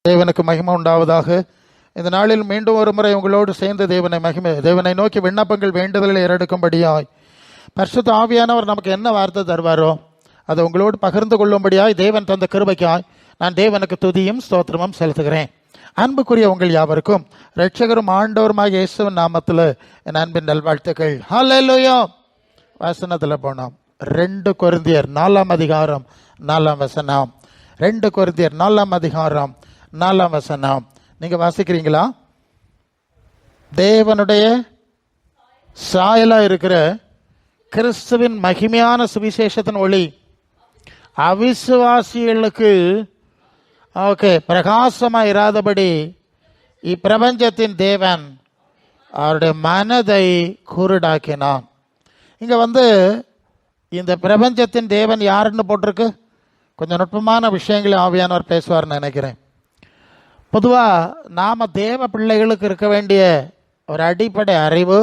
தேவனுக்கு மகிமை உண்டாவதாக. இந்த நாளில் மீண்டும் ஒரு முறை உங்களோடு சேர்ந்து தேவனை நோக்கி விண்ணப்பங்கள் வேண்டுதலில் ஏறெடுக்கும்படியாய் பரிசுத்த ஆவியானவர் நமக்கு என்ன வார்த்தை தருவாரோ அதை உங்களோடு பகிர்ந்து கொள்ளும்படியாய் தேவன் தந்த கிருபைக்காய் நான் தேவனுக்கு துதியும் ஸ்தோத்திரமும் செலுத்துகிறேன். அன்புக்குரிய உங்கள் யாவருக்கும் இரட்சகரும் ஆண்டவருமாக இயேசுவின் நாமத்தில் என் அன்பின் நல்வாழ்த்துக்கள். ஹல்லேலூயா. வசனத்தில் போனோம். 2 கொரிந்தியர் 4ஆம் அதிகாரம் 4ஆம் வசனம். 2 கொரிந்தியர் 4ஆம் அதிகாரம் 4ஆம் வசனம். நீங்க வாசிக்கிறீங்களா? தேவனுடைய சாயலா இருக்கிற கிறிஸ்துவின் மகிமையான சுவிசேஷத்தின் ஒளி அவிசுவாசிகளுக்கு பிரகாசமா இராதபடி இப்பிரபஞ்சத்தின் தேவன் அவருடைய மனதை குருடாக்கினான். இங்க இந்த பிரபஞ்சத்தின் தேவன் யாருன்னு போட்டிருக்கு. கொஞ்சம் நுட்பமான விஷயங்களை ஆவியானவர் பேசுவார்னு நினைக்கிறேன். பொதுவாக நாம் தேவ பிள்ளைகளுக்கு இருக்க வேண்டிய ஒரு அடிப்படை அறிவு,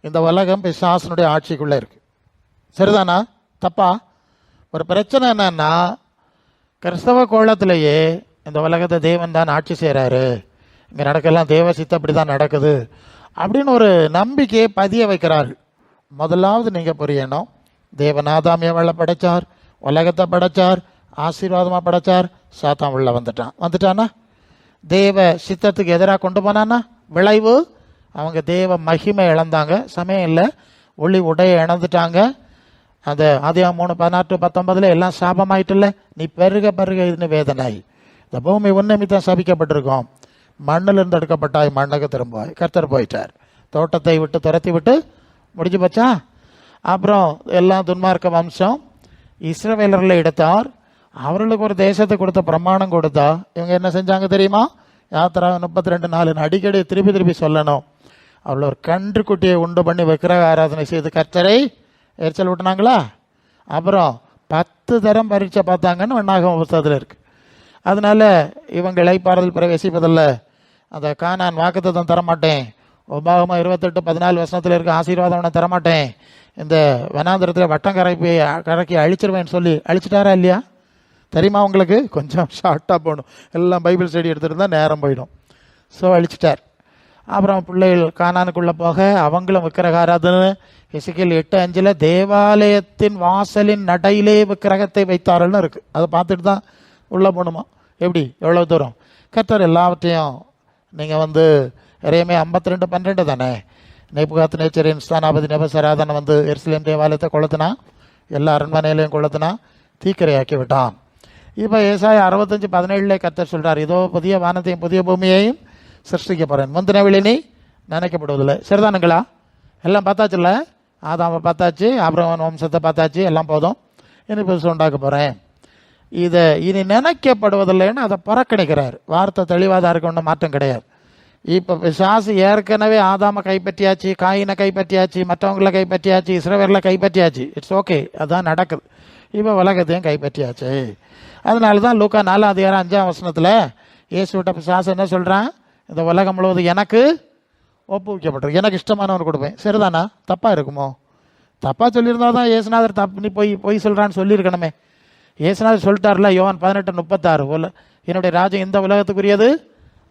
இந்த உலகம் பிசாசனுடைய ஆட்சிக்குள்ளே இருக்கு. சரிதானா? தப்பா? ஒரு பிரச்சனை என்னன்னா, கிறிஸ்தவ கோலத்திலேயே இந்த உலகத்தை தேவன் தான் ஆட்சி செய்கிறாரு, இங்கே நடக்கலாம் தேவ சித்தம் அப்படி தான் நடக்குது அப்படின்னு ஒரு நம்பிக்கையை பதிய வைக்கிறார்கள். முதலாவது நீங்கள் புரியணும், தேவன் ஆதாம் ஏவாளை படைச்சார், உலகத்தை படைச்சார், ஆசீர்வாதமாக படைச்சார். சாத்தான் உள்ள வந்துட்டானா தேவ சித்தத்துக்கு எதிராக கொண்டு போனான்னா விளைவு அவங்க தேவ மகிமை இழந்தாங்க. சமயம் இல்லை, ஒளி உடைய இழந்துட்டாங்க. அந்த ஆதியாகமம் 3:18 எல்லாம் சாபமாயிட்டுல, நீ பெருக இதுன்னு வேதனாய். இந்த பூமி உன்னிமித்தம் சபிக்கப்பட்டிருக்கோம், மண்ணிலிருந்து எடுக்கப்பட்டாய், மண்ணுக்கு திரும்புவாய். கர்த்தர் போயிட்டார், தோட்டத்தை விட்டு துரத்தி விட்டு முடிஞ்சு போச்சா. அப்புறம் எல்லாம் துன்மார்க்க வம்சம் இஸ்ரவேலர்களை எடுத்தார், அவர்களுக்கு ஒரு தேசத்தை கொடுத்த பிரமாணம் கொடுத்தா. இவங்க என்ன செஞ்சாங்க தெரியுமா? யாத்திரா 32:4 அடிக்கடி திருப்பி சொல்லணும். அவள் ஒரு கன்று குட்டியை உண்டு பண்ணி விக்கிரக ஆராதனை செய்து கர்த்தரை எரிச்சல் விட்டுனாங்களா. அப்புறம் 10 தரம் பரீட்சை பார்த்தாங்கன்னு ஒன்னாக புத்தகத்தில் இருக்கு. அதனால இவங்க இளைப்பாறுதல் பிரவேசிப்பதில்லை, அந்த கானான் வாக்குத்தத்தம் தரமாட்டேன், உபாகமம் 28:14 வசனத்தில் இருக்க ஆசீர்வாதம் அவனை தரமாட்டேன், இந்த வனாந்திரத்தில் வட்டம் கரைக்கி அழிச்சிருவேன்னு சொல்லி அழிச்சிட்டாரா இல்லையா? தெரியுமா உங்களுக்கு? கொஞ்சம் ஷார்ட்டாக போகணும், எல்லாம் பைபிள் ஸ்டடி எடுத்துகிட்டு தான் நேரம் போயிடும். ஸோ அழிச்சிட்டார். அப்புறம் பிள்ளைகள் கானானுக்குள்ளே போக அவங்களும் விக்கிரக ஆராதனை. எசேக்கியேல் 8:5 தேவாலயத்தின் வாசலின் நடையிலே விக்கிரகத்தை வைத்தார்கள்னு இருக்குது. அதை பார்த்துட்டு தான் உள்ளே போகணுமா? எப்படி எவ்வளோ தூரம்? கர்த்தர் எல்லாவற்றையும் நீங்கள் எரேமியா 52:12 தானே, நேபுகாத்நேச்சரின் ஸ்தானாபதி நேபுசராதனை எருசலேம் தேவாலயத்தை கொளுத்தினா, எல்லா அரண்மனையிலையும் கொளுத்தினா, தீக்கிரையாக்கி விட்டான். இப்போ ஏசாயா 65:17 கர்த்தர் சொல்கிறார், இதோ புதிய வானத்தையும் புதிய பூமியையும் சிருஷ்டிக்க போகிறேன், முந்தினவெளி நீ நினைக்கப்படுவதில்லை. சரிதானுங்களா? எல்லாம் பார்த்தாச்சுல்ல, ஆதாமை பார்த்தாச்சு, ஆபிரகாம் வம்சத்தை பார்த்தாச்சு, எல்லாம் போதும், இனி புதுசு உண்டாக்க போகிறேன். இதை இனி நினைக்கப்படுவதில்லைன்னு அதை புறக்கணிக்கிறார். வார்த்தை தெளிவாக இருக்க ஒன்றும் மாற்றம் கிடையாது. இப்போ பிசாசு ஏற்கனவே ஆதாமை கைப்பற்றியாச்சு, காயினை கைப்பற்றியாச்சு, மற்றவங்களை கைப்பற்றியாச்சு, இஸ்ரவேலை கைப்பற்றியாச்சு. இட்ஸ் ஓகே, அதுதான் நடக்குது. இப்போ உலகத்தையும் கைப்பற்றியாச்சு. அதனால தான் லூக்கா 4:5 இயேசுவிட்ட பிசாசு என்ன சொல்கிறான்? இந்த உலகம் முழுவதும் எனக்கு ஒப்புவிக்கப்பட்டிருக்கு, எனக்கு இஷ்டமானவன் கொடுப்பேன். சரிதானா? தப்பாக இருக்குமோ? தப்பாக சொல்லியிருந்தா தான் இயேசுநாதர் நீ பொய் சொல்கிறான்னு சொல்லியிருக்கணுமே. இயேசுநாதர் சொல்லிட்டார்ல, யோவான் 18:36 என்னுடைய ராஜ்யம் இந்த உலகத்துக்குரியது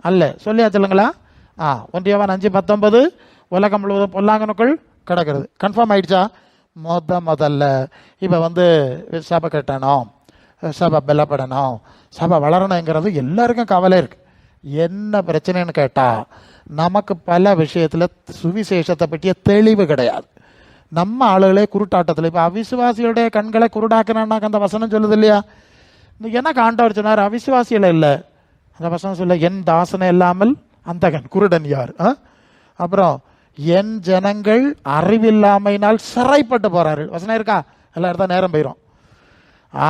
அல்ல சொல்லியாச்சுல்லுங்களா? 1 யோவான் 5:19 உலகம் முழுவதும் பொல்லாங்கனுக்குள் கிடக்கிறது. கன்ஃபார்ம் ஆயிடுச்சா? முதல்ல இப்போ சபை கட்டணும், சபை பலப்படணும், சபை வளரணுங்கிறது எல்லாருக்கும் கவலை இருக்கு. என்ன பிரச்சனைன்னு கேட்டால், நமக்கு பல விஷயத்தில் சுவிசேஷத்தை பற்றிய தெளிவு கிடையாது. நம்ம ஆளுகளே குருட்டாட்டத்தில். இப்போ அவிசுவாசிகளுடைய கண்களை குருடாக்கினான்னாக்க அந்த வசனம் சொல்லுது இல்லையா? என்ன ஆண்டவர் சொன்னார்? அவிசுவாசியில் இல்லை, அந்த வசனம் சொல்ல, என் தாசனை இல்லாமல் அந்த கண் குருடன் யார்? அப்புறம் என் ஜனங்கள் அறிவில்லாமையினால் சிறைப்பட்டு போறார்கள். வசனம் இருக்கா? எல்லாம் இருந்தால் நேரம் போயிடும்.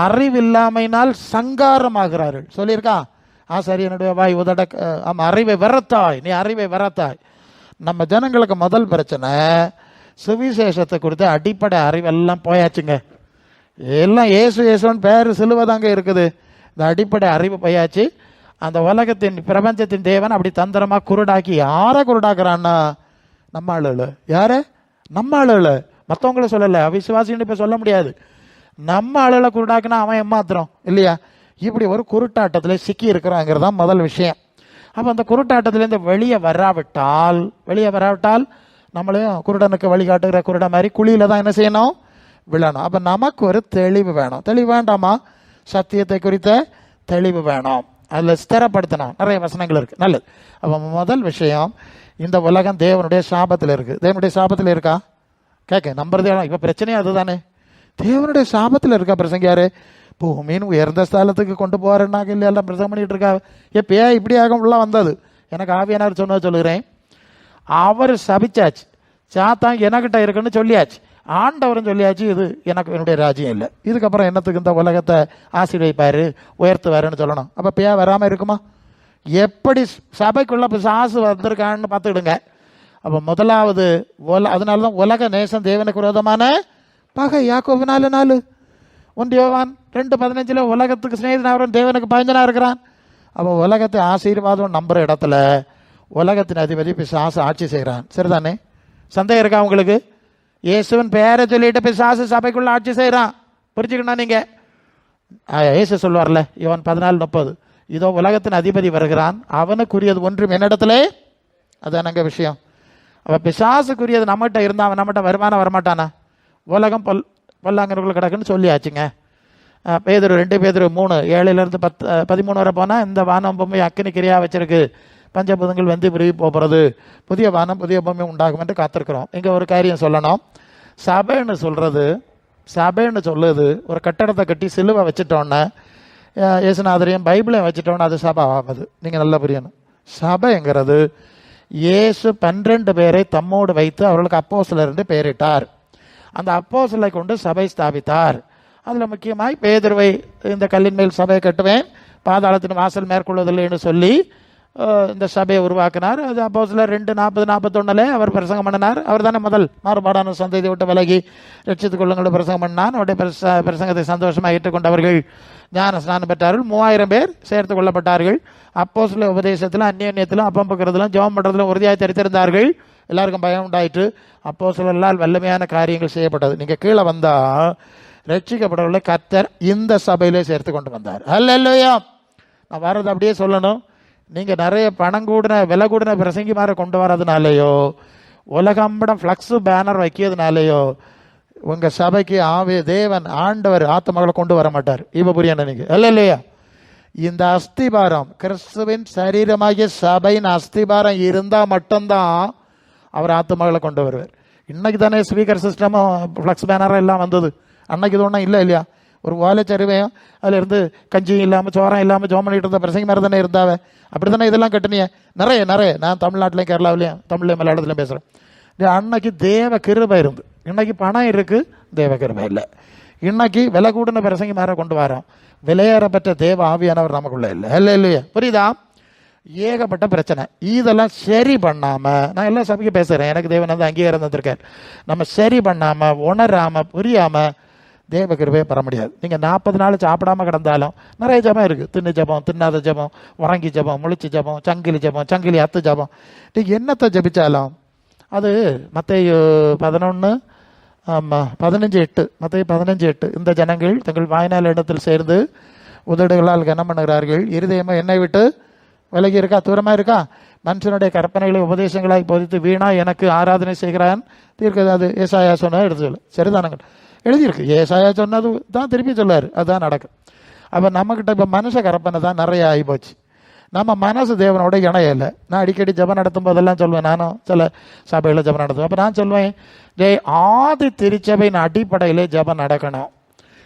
அறிவில்லாமையினால் சங்காரமாகிறார்கள் சொல்லியிருக்கா? சரி, என்னுடைய வாய் உதட அறிவை வரத்தாய், நீ அறிவை வரத்தாய். நம்ம ஜனங்களுக்கு முதல் பிரச்சனை, சுவிசேஷத்தை கொடுத்து அடிப்படை அறிவெல்லாம் போயாச்சுங்க. எல்லாம் ஏசுன்னு பேர் சிலுவதாங்க இருக்குது. இந்த அடிப்படை அறிவு போயாச்சு. அந்த உலகத்தின் பிரபஞ்சத்தின் தேவன் அப்படி தந்திரமாக குருடாக்கி, யாரை குருடாக்குறான்னா நம்ம ஆளுல. யார? நம்ம ஆளுல, மற்றவங்கள சொல்லலை. அவிசுவாசின்னு இப்போ சொல்ல முடியாது. நம்ம ஆளுல குருடாக்குனா அவன் ஏமாத்துறோம் இல்லையா? இப்படி ஒரு குருட்டாட்டத்தில் சிக்கி இருக்கிறாங்கிறது தான் முதல் விஷயம். அப்போ அந்த குருட்டாட்டத்திலேருந்து வெளியே வராவிட்டால் நம்மளையும் குருடனுக்கு வழிகாட்டுகிற குருட மாதிரி குழியில் தான் என்ன செய்யணும், விழணும். அப்போ நமக்கு ஒரு தெளிவு வேணும். தெளிவு வேண்டாமா? சத்தியத்தை குறித்த தெளிவு வேணும். அதில் ஸ்திரப்படுத்தணும். நிறைய வசனங்கள் இருக்குது. நல்லது. அப்போ முதல் விஷயம், இந்த உலகம் தேவனுடைய சாபத்தில் இருக்குது. தேவனுடைய சாபத்தில் இருக்கா? கேட்க நம்புறதே. இப்போ பிரச்சனையே அதுதானே. தேவனுடைய சாபத்தில் இருக்கா பிரசங்கியாரு? பூமியின் உயர்ந்த ஸ்தலத்துக்கு கொண்டு போகிறேன்னாக்க இல்லை, எல்லாம் பிரசங்கம் பண்ணிகிட்டு இருக்கா. எப்பயா இப்படியாக உள்ள வந்தது. எனக்கு ஆவியானார் சொன்னது சொல்லுகிறேன். அவர் சபிச்சாச்சு, சாத்தான் எனக்கிட்ட இருக்குன்னு சொல்லியாச்சு, ஆண்டவரும் சொல்லியாச்சு, இது எனக்கு என்னுடைய ராஜ்யம் இல்லை, இதுக்கப்புறம் என்னத்துக்கு இந்த உலகத்தை ஆசீர்வதிப்பார் உயர்த்துவாருன்னு சொல்லணும். அப்போ பேயா வராமல் இருக்குமா? எப்படி சபைக்குள்ள பிசாசு வந்திருக்கான்னு பார்த்துக்கிடுங்க. அப்போ முதலாவது அதனால தான் உலக நேசம் தேவனுக்கு விரோதமான பகை. யாக்கோபு 4:4, 1 யோவான் 2:15 உலகத்துக்கு சிநேகிதனாகிறவன் தேவனுக்கு பயஞ்சனா இருக்கிறான். அப்போ உலகத்தை ஆசீர்வாதம் நம்புற இடத்துல உலகத்தின் அதிபதி பிசாசு ஆட்சி செய்கிறான். சரிதானே? சந்தேகம் இருக்கா உங்களுக்கு? இயேசுவின் பேரை சொல்லிட்டு பிசாசு சபைக்குள்ள ஆட்சி செய்கிறான். புரிஞ்சுக்கணும் நீங்க. இயேசு சொல்வார்ல யோவான் 14:30, இதோ உலகத்தின் அதிபதி வருகிறான், அவனுக்குரியது ஒன்றும் என்னிடத்துல. அதான் அங்கே விஷயம். அப்போ பிசாசுக்குரியது நம்மகிட்ட இருந்தால் அவன் நம்மகிட்ட வருமானம் வரமாட்டானா? உலகம் பொல்லாங்கனுக்குள்ள கிடக்குன்னு சொல்லியாச்சுங்க. பேதுரு 2 பேதுரு 3:7 13 வரை போனால், இந்த வானம் பொம்மை அக்கினி கிரியா வச்சிருக்கு, பஞ்சபூதங்கள் வெந்து விரும்பி போகிறது, புதிய வானம் புதிய பொம்மை உண்டாகும் என்று காத்திருக்கிறோம். இங்கே ஒரு காரியம் சொல்லணும். சபைன்னு சொல்லுது ஒரு கட்டடத்தை கட்டி சிலுவை வச்சுட்டோன்னே, இயேசுநாதரையும் பைபிளையும் வச்சுட்டோன்னு அது சபை ஆகுது. நீங்கள் நல்லா புரியணும். சபைங்கிறது இயேசு 12 பேரை தம்மோடு வைத்து அவர்களுக்கு அப்போஸ்தலர் என்று பெயரிட்டார். அந்த அப்போஸ்தலரை கொண்டு சபை ஸ்தாபித்தார். அதில் முக்கியமாய் பேதுருவை, இந்த கல்லின் மேல் சபையை கட்டுவேன், பாதாளத்தின் வாசல் மேற்கொள்வதில்லைன்னு சொல்லி இந்த சபையை உருவாக்கினார். அது அப்போஸ்தலர் 2:40-41 அவர் பிரசங்கம் பண்ணினார். அவர் தானே முதல் மாறுபாடான சந்ததி விட்டு விலகி ரட்சித்துக் கொள்ளுங்கள் பிரசங்கம் பண்ணார். அவருடைய பிரசங்கத்தை சந்தோஷமாக ஏற்றுக்கொண்டவர்கள் ஞான ஸ்நானம் பெற்றார்கள். 3000 பேர் சேர்த்து கொள்ளப்பட்டார்கள். அப்போஸ்தலர் உபதேசத்திலும் அந்நியத்திலும் அப்பம் பக்கிறதுலும் ஜெபம் பண்ணுறதுலும் உறுதியாக தெரிந்திருந்தார்கள். எல்லாருக்கும் பயம் உண்டாயிற்று. அப்போஸ்தலர்களால் வல்லமையான காரியங்கள் செய்யப்பட்டது. நீங்கள் கீழே வந்தால் ரட்சிக்கப்படவில்லை, கர்த்தர் இந்த சபையிலே சேர்த்து கொண்டு வந்தார். அல்லேலூயா. நான் வர்றது அப்படியே சொல்லணும். நீங்கள் நிறைய பணம் கூடின விலை கூடின பிரசங்கி மாதிரி கொண்டு வரதுனாலேயோ உலகம்படம் ஃப்ளக்ஸு பேனர் வைக்கிறதுனாலேயோ உங்கள் சபைக்கு தேவன் ஆண்டவர் ஆத்மகளை கொண்டு வர மாட்டார். இப்போ புரியணும் நீங்கள். அல்லேலூயா. இந்த அஸ்திபாரம், கிறிஸ்துவின் சரீரமாகிய சபையின் அஸ்திபாரம் இருந்தால் மட்டும்தான் அவர் ஆத்மகளை கொண்டு வருவார். இன்னைக்கு தானே ஸ்பீக்கர் சிஸ்டமும் ஃப்ளக்ஸ் பேனரும் எல்லாம் வந்தது. அன்னைக்கு இது ஒன்றும் இல்லை இல்லையா? ஒரு ஓலைச்சருவையும் அதில் இருந்து கஞ்சியும் இல்லாமல் சோரம் இல்லாமல் ஜோம் பண்ணிட்டு இருந்த பிரசங்க மாதிரி தானே இருந்தாவே. அப்படி தானே இதெல்லாம் கட்டினியே. நிறைய நான் தமிழ்நாட்டிலையும் கேரளாவிலையும் தமிழ்லையும் மலையாளத்துலையும் பேசுகிறேன். அன்னைக்கு தேவ கிருபை இருந்து, இன்னைக்கு பணம் இருக்குது, தேவ கிருபை இல்லை. இன்னைக்கு விலை கூடின பிரசங்க மாதிரி கொண்டு வரோம், விலையேறப்பட்ட தேவ ஆவியானவர் நமக்குள்ள இல்லை. இல்லை இல்லையா? புரியுதா? ஏகப்பட்ட பிரச்சனை. இதெல்லாம் சரி பண்ணாமல், நான் எல்லாம் சபைக்கு பேசுகிறேன், எனக்கு தேவன் வந்து அங்கீகாரம் தந்திருக்கார். நம்ம சரி பண்ணாமல் உணராமல் புரியாமல் தேவ கிருபையை பெற முடியாது. நீங்கள் 40 நாள் சாப்பிடாமல் கிடந்தாலும் நிறைய ஜபம் இருக்குது. தின்னு ஜபம், தின்னாத ஜபம், உறங்கி ஜபம், முழிச்சு ஜபம், சங்கிலி அத்து ஜபம். நீங்கள் என்னத்தை ஜபிச்சாலும் அது மத்தேயு 15:8 மத்தேயு 15:8 இந்த ஜனங்கள் தங்கள் வாய்நாள் இடத்தில் சேர்ந்து உதடுகளால் கனம் பண்ணுகிறார்கள், இருதயமோ என்னை விட்டு விலகி இருக்கா, தூரமாக இருக்கா, மனுஷனுடைய கற்பனைகளை உபதேசங்களாக போதித்து வீணா எனக்கு ஆராதனை செய்கிறான் தீர்க்க. அது ஏசாயா சொன்னது எடுத்து சொல்லு. சரிதானங்கள் எழுதியிருக்கு. ஏசாயா சொன்னது தான் திருப்பி சொல்லார், அதுதான் நடக்கும். அப்போ நம்மக்கிட்ட இப்போ மனுஷ கற்பனை தான் நிறைய ஆகிப்போச்சு. நம்ம மனசு தேவனோட இணையலை. நான் அடிக்கடி ஜபம் நடத்தும் போதெல்லாம் சொல்லுவேன், நானும் சில சபையில் ஜபம் நடத்துவேன். அப்போ நான் சொல்லுவேன், ஆதி திருச்சபையின் அடிப்படையிலே ஜபம் நடக்கணும்,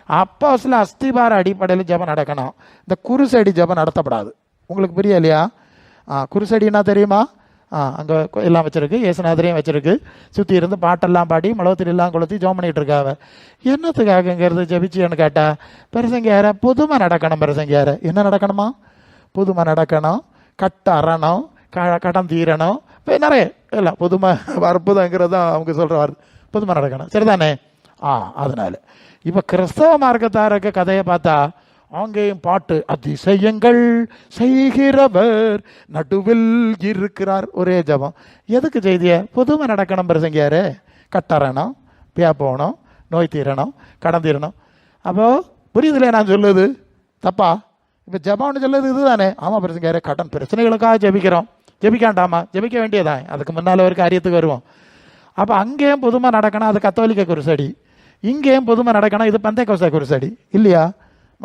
அப்போ சில அஸ்திபார அடிப்படையில் ஜபம் நடக்கணும். இந்த குருசடி ஜபம் நடத்தப்படாது. உங்களுக்கு புரியலையா? குருசடின்னா தெரியுமா? அங்கே எல்லாம் வச்சுருக்கு, இயேசுநாதரையும் வச்சுருக்கு, சுற்றி இருந்து பாட்டெல்லாம் பாடி மிளகத்தில் எல்லாம் கொளுத்தி ஜோம் பண்ணிகிட்டு இருக்காவ. என்னத்துக்காகங்கிறது ஜபிச்சின்னு கேட்டால், பிரசங்கியார புதுமை நடக்கணும். பிரசங்கியார என்ன நடக்கணுமா? புதுமை நடக்கணும், கட்ட அறணும், கடன் தீரணும், இப்போ நிறைய இல்லை புதுமை அற்புதங்கிறது தான் அவங்க சொல்கிற வார்த்தை. புதுமை நடக்கணும். சரிதானே? அதனால இப்போ கிறிஸ்தவ மார்க்கத்தாருக்கு கதையை பார்த்தா அங்கேயும் பாட்டு, அதிசயங்கள் செய்கிறவர் நடுவில் இருக்கிறார், ஒரே ஜபம். எதுக்கு செய்திய? புதுமை நடக்கணும். பிரசங்கியாரு கட்டறணும், பியா போகணும், நோய் தீரணும், கடன் தீரணும். அப்போ புரியுதுல நான் சொல்லுது தப்பா? இப்போ ஜெபம்னு சொல்லுறது இதுதானே. ஆமாம் பிரச்சனை, கடன் பிரச்சனைகளுக்காக ஜெபிக்கிறோம், ஜெபிக்காண்டாமா, ஜெபிக்க வேண்டியதான். அதுக்கு முன்னால் ஒரு காரியத்துக்கு வருவோம். அப்போ அங்கேயும் புதுமை நடக்கணும், அது கத்தோலிக்க குருசடி. இங்கேயும் புதுமை நடக்கணும், இது பந்தைக்கோஸ்தே குருசடி இல்லையா?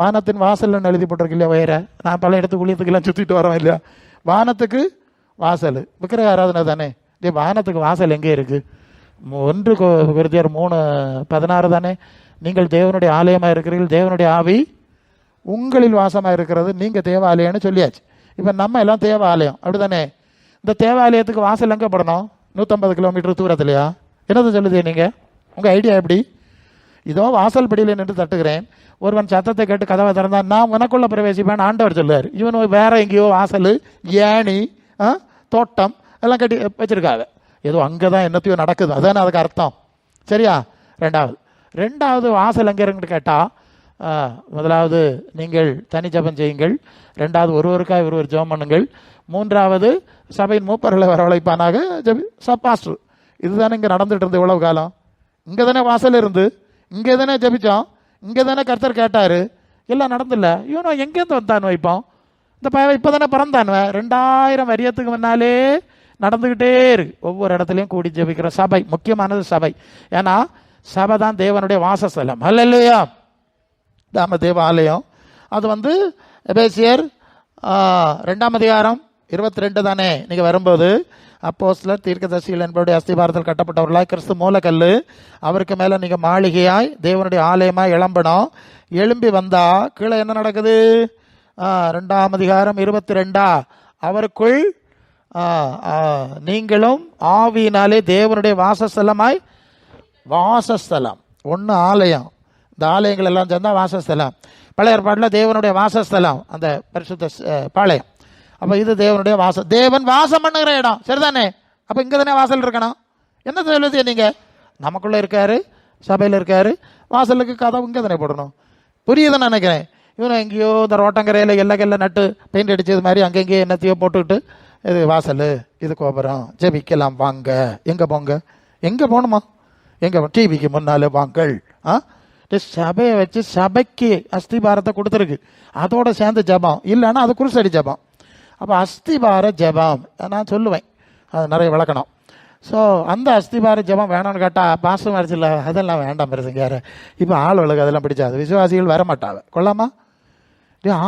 வானத்தின் வாசல்னு எழுதி போட்டிருக்கு இல்லையா? வேற நான் பல இடத்துக்கு ஊழியத்துக்கெல்லாம் சுற்றிட்டு வரோம் இல்லையா? வானத்துக்கு வாசல் விக்கிரக ஆராதனை தானே. வானத்துக்கு வாசல் எங்கே இருக்குது? 1 கொரிந்தியர் 3:16 தானே. நீங்கள் தேவனுடைய ஆலயமாக இருக்கிறீர்கள், தேவனுடைய ஆவி உங்களில் வாசமாக இருக்கிறது, நீங்கள் தேவாலயம்னு சொல்லியாச்சு. இப்போ நம்ம எல்லாம் தேவாலயம் அப்படி தானே. இந்த தேவாலயத்துக்கு வாசல் எங்கே படணும்? 150 கிலோமீட்டர் தூரத்துலையா? என்னது சொல்லுது நீங்கள்? உங்கள் ஐடியா எப்படி? இதோ வாசல் படியில் நின்று தட்டுகிறேன், ஒருவன் சத்தத்தை கேட்டு கதவை திறந்தான், நான் உனக்குள்ள பிரவேசிப்பேன் ஆண்டவர் சொல்லுவார். இவன் வேற எங்கேயோ வாசல், ஏணி, தோட்டம் எல்லாம் கட்டி வச்சிருக்காங்க. ஏதோ அங்கே தான் என்னத்தையோ நடக்குது, அதானே அதுக்கு அர்த்தம். சரியா? ரெண்டாவது வாசல் எங்கே இருக்குன்னு கேட்டால், முதலாவது நீங்கள் தனி ஜபம் செய்யுங்கள், ரெண்டாவது ஒருவருக்காக ஒருவர் ஜெபம் பண்ணுங்கள், மூன்றாவது சபையின் மூப்பர்களை வரவழைப்பானாக பாஸ்டர். இதுதானே இங்கே நடந்துட்டு இருந்து இவ்வளவு காலம். இங்கே தானே வாசல் இருந்து, இங்கே தானே ஜபிச்சோம், இங்கே தானே கர்த்தர் கேட்டார், எல்லாம் நடந்தில்ல. இவனோ எங்கேருந்து வந்தான் வைப்போம்? இந்த பையன் இப்போ தானே பிறந்தானுவன். 2000 வருஷத்துக்கு முன்னாலே நடந்துக்கிட்டே இருக்கு. ஒவ்வொரு இடத்துலையும் கூடி ஜபிக்கிற சபை, முக்கியமானது சபை. ஏன்னா சபை தான் தேவனுடைய வாசஸ்தலம். அல்லேலூயா. தாம தேவாலயம். அது எபேசியர் 2ஆம் அதிகாரம் 22 தானே. நீங்கள் வரும்போது அப்போஸ்தலர் தீர்க்கதரிசிகள் என்பவருடைய அஸ்திபாரத்தில் கட்டப்பட்டவர்களாய் கிறிஸ்து மூலக்கல், அவருக்கு மேலே நீங்கள் மாளிகையாய் தேவனுடைய ஆலயமாய் எழும்பணும். எழும்பி வந்தா கீழே என்ன நடக்குது? 2ஆம் அதிகாரம் 22, அவருக்குள் நீங்களும் ஆவியினாலே தேவனுடைய வாசஸ்தலமாய். வாசஸ்தலம் ஒன்று ஆலயம், இந்த ஆலயங்கள் எல்லாம் சேர்ந்தா வாசஸ்தலம். பழைய ஏற்பாட்டில் தேவனுடைய வாசஸ்தலம் அந்த பரிசுத்த பாளையம். அப்போ இது தேவனுடைய தேவன் வாசம் பண்ணுகிற இடம். சரிதானே? அப்போ இங்கே தானே வாசல் இருக்கணும். என்ன சொல்லுது? நீங்கள் நமக்குள்ளே இருக்காரு, சபையில் இருக்காரு, வாசலுக்கு கதவு இங்கே தானே போடணும். புரியுதுன்னு நினைக்கிறேன். இவன் எங்கேயோ இந்த ரோட்டங்கரையில் எல்லாம் நட்டு பெயிண்ட் அடித்தது மாதிரி அங்கெங்கேயோ என்னத்தையோ போட்டுக்கிட்டு, இது வாசல், இது கோபுரம், ஜெபிக்கலாம் வாங்க. எங்கே போங்க? எங்கே போகணுமா? எங்கே? டிவிக்கு முன்னாலே வாங்கள். சபையை வச்சு சபைக்கு அஸ்திபாரத்தை கொடுத்துருக்கு, அதோட சேர்ந்து ஜபம் இல்லைன்னா அது குருசடி ஜபம். அப்போ அஸ்திபார ஜபம் நான் சொல்லுவேன், அது நிறைய விளக்கணும். ஸோ அந்த அஸ்திபார ஜபம் வேணும்னு கேட்டால் பாசம் வரைச்சில்ல, அதெல்லாம் வேண்டாம் பெருசுங்க. யார் இப்போ ஆளுகளுக்கு அதெல்லாம் பிடிச்சாது, விசுவாசிகள் வர மாட்டாங்க. கொள்ளாமா?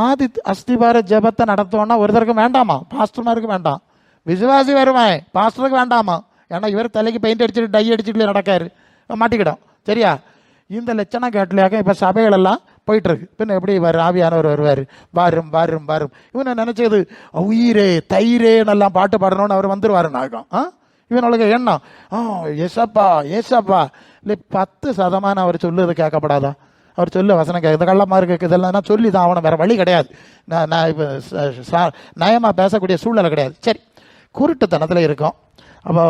ஆதி அஸ்திபார ஜபத்தை நடத்தோன்னா ஒருத்தருக்கு வேண்டாமா? பாஸ்டர்மாருக்கு வேண்டாம், விசுவாசி வருவேன், பாஸ்டருக்கு வேண்டாமா? ஏன்னா இவர் தலைக்கு பெயிண்ட் அடிச்சுட்டு டை அடிச்சுட்டு நடக்காரு, மாட்டிக்கிடும். சரியா? இந்த லட்சணம் கேட்டலையாக்க இப்போ சபைகளெல்லாம் போயிட்டுருக்கு. பின்ன எப்படி ஆவியானவர் வருவார், பாரும் பாரும் பாரும். இவனை நினச்சது உயிரே தயிரேன்னெல்லாம் பாட்டு பாடணும்னு அவர் வந்துடுவார் நாகம். இவனுக்கு எண்ணம் ஏசப்பா ஏசப்பா இல்லை. 10% அவர் சொல்லுறது கேட்கப்படாதா? அவர் சொல்ல வசனம் கேட்க, இந்த கள்ளமாக இருக்கு, இதெல்லாம் நான் சொல்லி தான் அவனை, வேறு வழி கிடையாது. நான் இப்போ நயமாக பேசக்கூடிய சூழ்நிலை கிடையாது. சரி, குருட்டுத்தனத்தில் இருக்கும். அப்போ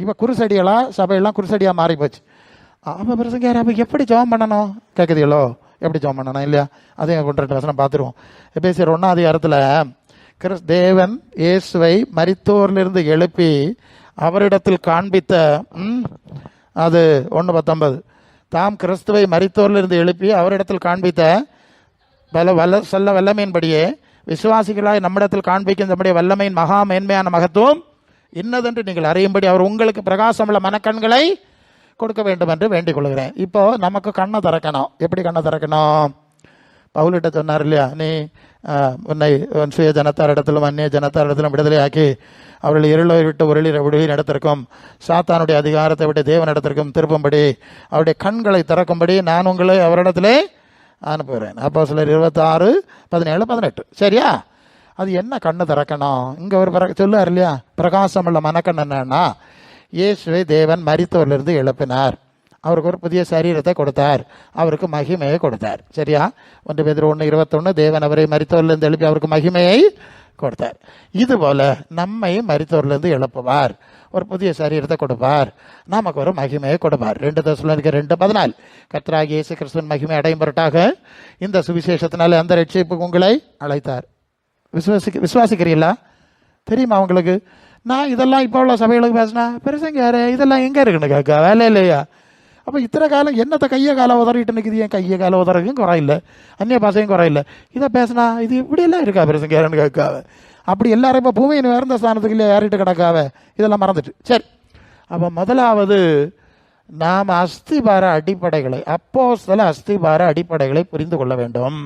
இப்போ குருசடிகளாக சபையெல்லாம் குருசடியாக மாறி போச்சு. அப்போ பிரசங்க அப்போ எப்படி ஜெபம் பண்ணணும் கேட்குதீங்களோ? எப்படி ஜெபம் பண்ணணும் இல்லையா? அதையும் 2 வசனம் பார்த்துருவோம். எபேசியர் 1ஆம் அதிகாரத்தில் தேவன் இயேசுவை மரித்தோரிலிருந்து எழுப்பி அவரிடத்தில் காண்பித்த அது 1:19, தாம் கிறிஸ்துவை மரித்தோரிலிருந்து எழுப்பி அவரிடத்தில் காண்பித்த சொல்ல வல்லமையின்படியே விசுவாசிகளாய் நம்மிடத்தில் காண்பிக்கும் நம்முடைய வல்லமையின் மகா மேன்மையான மகத்துவம் இன்னதென்று நீங்கள் அறியும்படி அவர் உங்களுக்கு பிரகாசமுள்ள மனக்கண்களை கொடுக்க வேண்டும் என்று வேண்டிக் கொள்கிறேன். இப்போ நமக்கு கண்ணை திறக்கணும். எப்படி கண்ணை திறக்கணும்? பவுலிட்ட சொன்னார் இல்லையா, நீ உன்னை சுய ஜனத்தாரிடத்திலும் அந்நிய ஜனத்தாரிடத்திலும் விடுதலையாக்கி அவர்கள் இருளை விட்டு ஒளி நடத்திருக்கும் சாத்தானுடைய அதிகாரத்தை விட்டு தேவனிடத்திற்கும் திருப்பும்படி அவருடைய கண்களை திறக்கும்படி நான் உங்களை அவரிடத்திலே அனுப்புகிறேன். அப்போஸ்தலர் 26:17-18. சரியா? அது என்ன கண்ணு திறக்கணும்? இங்கே ஒரு சொல்லுவார் இல்லையா, பிரகாசமுள்ள மனக்கண் என்னன்னா, இயேசுவை தேவன் மரித்தோரிலிருந்து எழுப்பினார், அவருக்கு ஒரு புதிய சரீரத்தை கொடுத்தார், அவருக்கு மகிமையை கொடுத்தார். சரியா? 1 பேதுரு 1:21, தேவன் அவரை மரித்தோரிலிருந்து எழுப்பி அவருக்கு மகிமையை கொடுத்தார். இதுபோல நம்மை மரித்தோரிலிருந்து எழுப்புவார், ஒரு புதிய சரீரத்தை கொடுப்பார், நமக்கு ஒரு மகிமையை கொடுப்பார். 2 தெசலோனிக்கர் 2:14, கர்த்தராகிய இயேசு கிறிஸ்துவின் மகிமை அடையும் பொருட்டாக இந்த சுவிசேஷத்தினாலே அந்த ரட்சிப்புக்கு உங்களை அழைத்தார். விசுவாசிக்கிறீங்களா? தெரியுமா உங்களுக்கு? நான் இதெல்லாம் இப்போ உள்ள சபைகளுக்கு பேசினா பெருசங்க யாரு இதெல்லாம் எங்கே இருக்குன்னு கேட்க வேலை இல்லையா? அப்போ இத்தனை காலம் என்னத்தை கையை காலை உதறிட்டு நிற்குது, என் கையை காலை உதறக்கும் குறையில்லை, அந்நிய பாஷையும் குறையில்லை, இதை பேசினா இது இப்படியெல்லாம் இருக்கா பிரசங்க யாருன்னு கேட்காவ. அப்படி எல்லாரும் இப்போ பூமியின் உயர்ந்த ஸ்தானத்துக்கு இல்லை ஏறிட்டு கிடக்காவ, இதெல்லாம் மறந்துட்டு. சரி, அப்போ முதலாவது நாம் அஸ்திபார அடிப்படைகளை, அப்போஸ்தல அஸ்திபார அடிப்படைகளை புரிந்து கொள்ள வேண்டும்.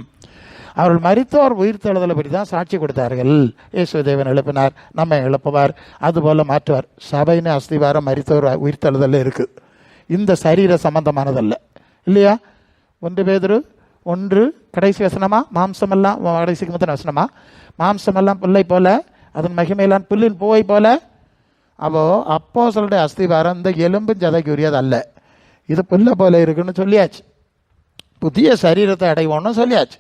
அவர்கள் மரித்தோர் உயிர்த்தெழுதலை பற்றி தான் சாட்சி கொடுத்தார்கள். இயேசு தேவன் எழுப்பினார், நம்ம எழுப்புவார், அதுபோல் மாற்றுவார். சபைன்னு அஸ்திவாரம் மரித்தோர் உயிர்த்தெழுதல் இருக்குது, இந்த சரீர சம்பந்தமானதல்ல இல்லையா? 1 பேதுரு 1 கடைசி வசனமா, மாம்சமெல்லாம் கடைசிக்கு முந்தின வசனமா, மாம்சமெல்லாம் புல்லை போல அதன் மகிமையெல்லாம் புல்லின் பூவை போல. அப்போஸ்தலருடைய அஸ்திவாரம் இந்த எலும்பு ஜதைக்கு உரியது அல்ல, இது புல்லை போல இருக்குன்னு சொல்லியாச்சு. புதிய சரீரத்தை அடைவோன்னு சொல்லியாச்சு.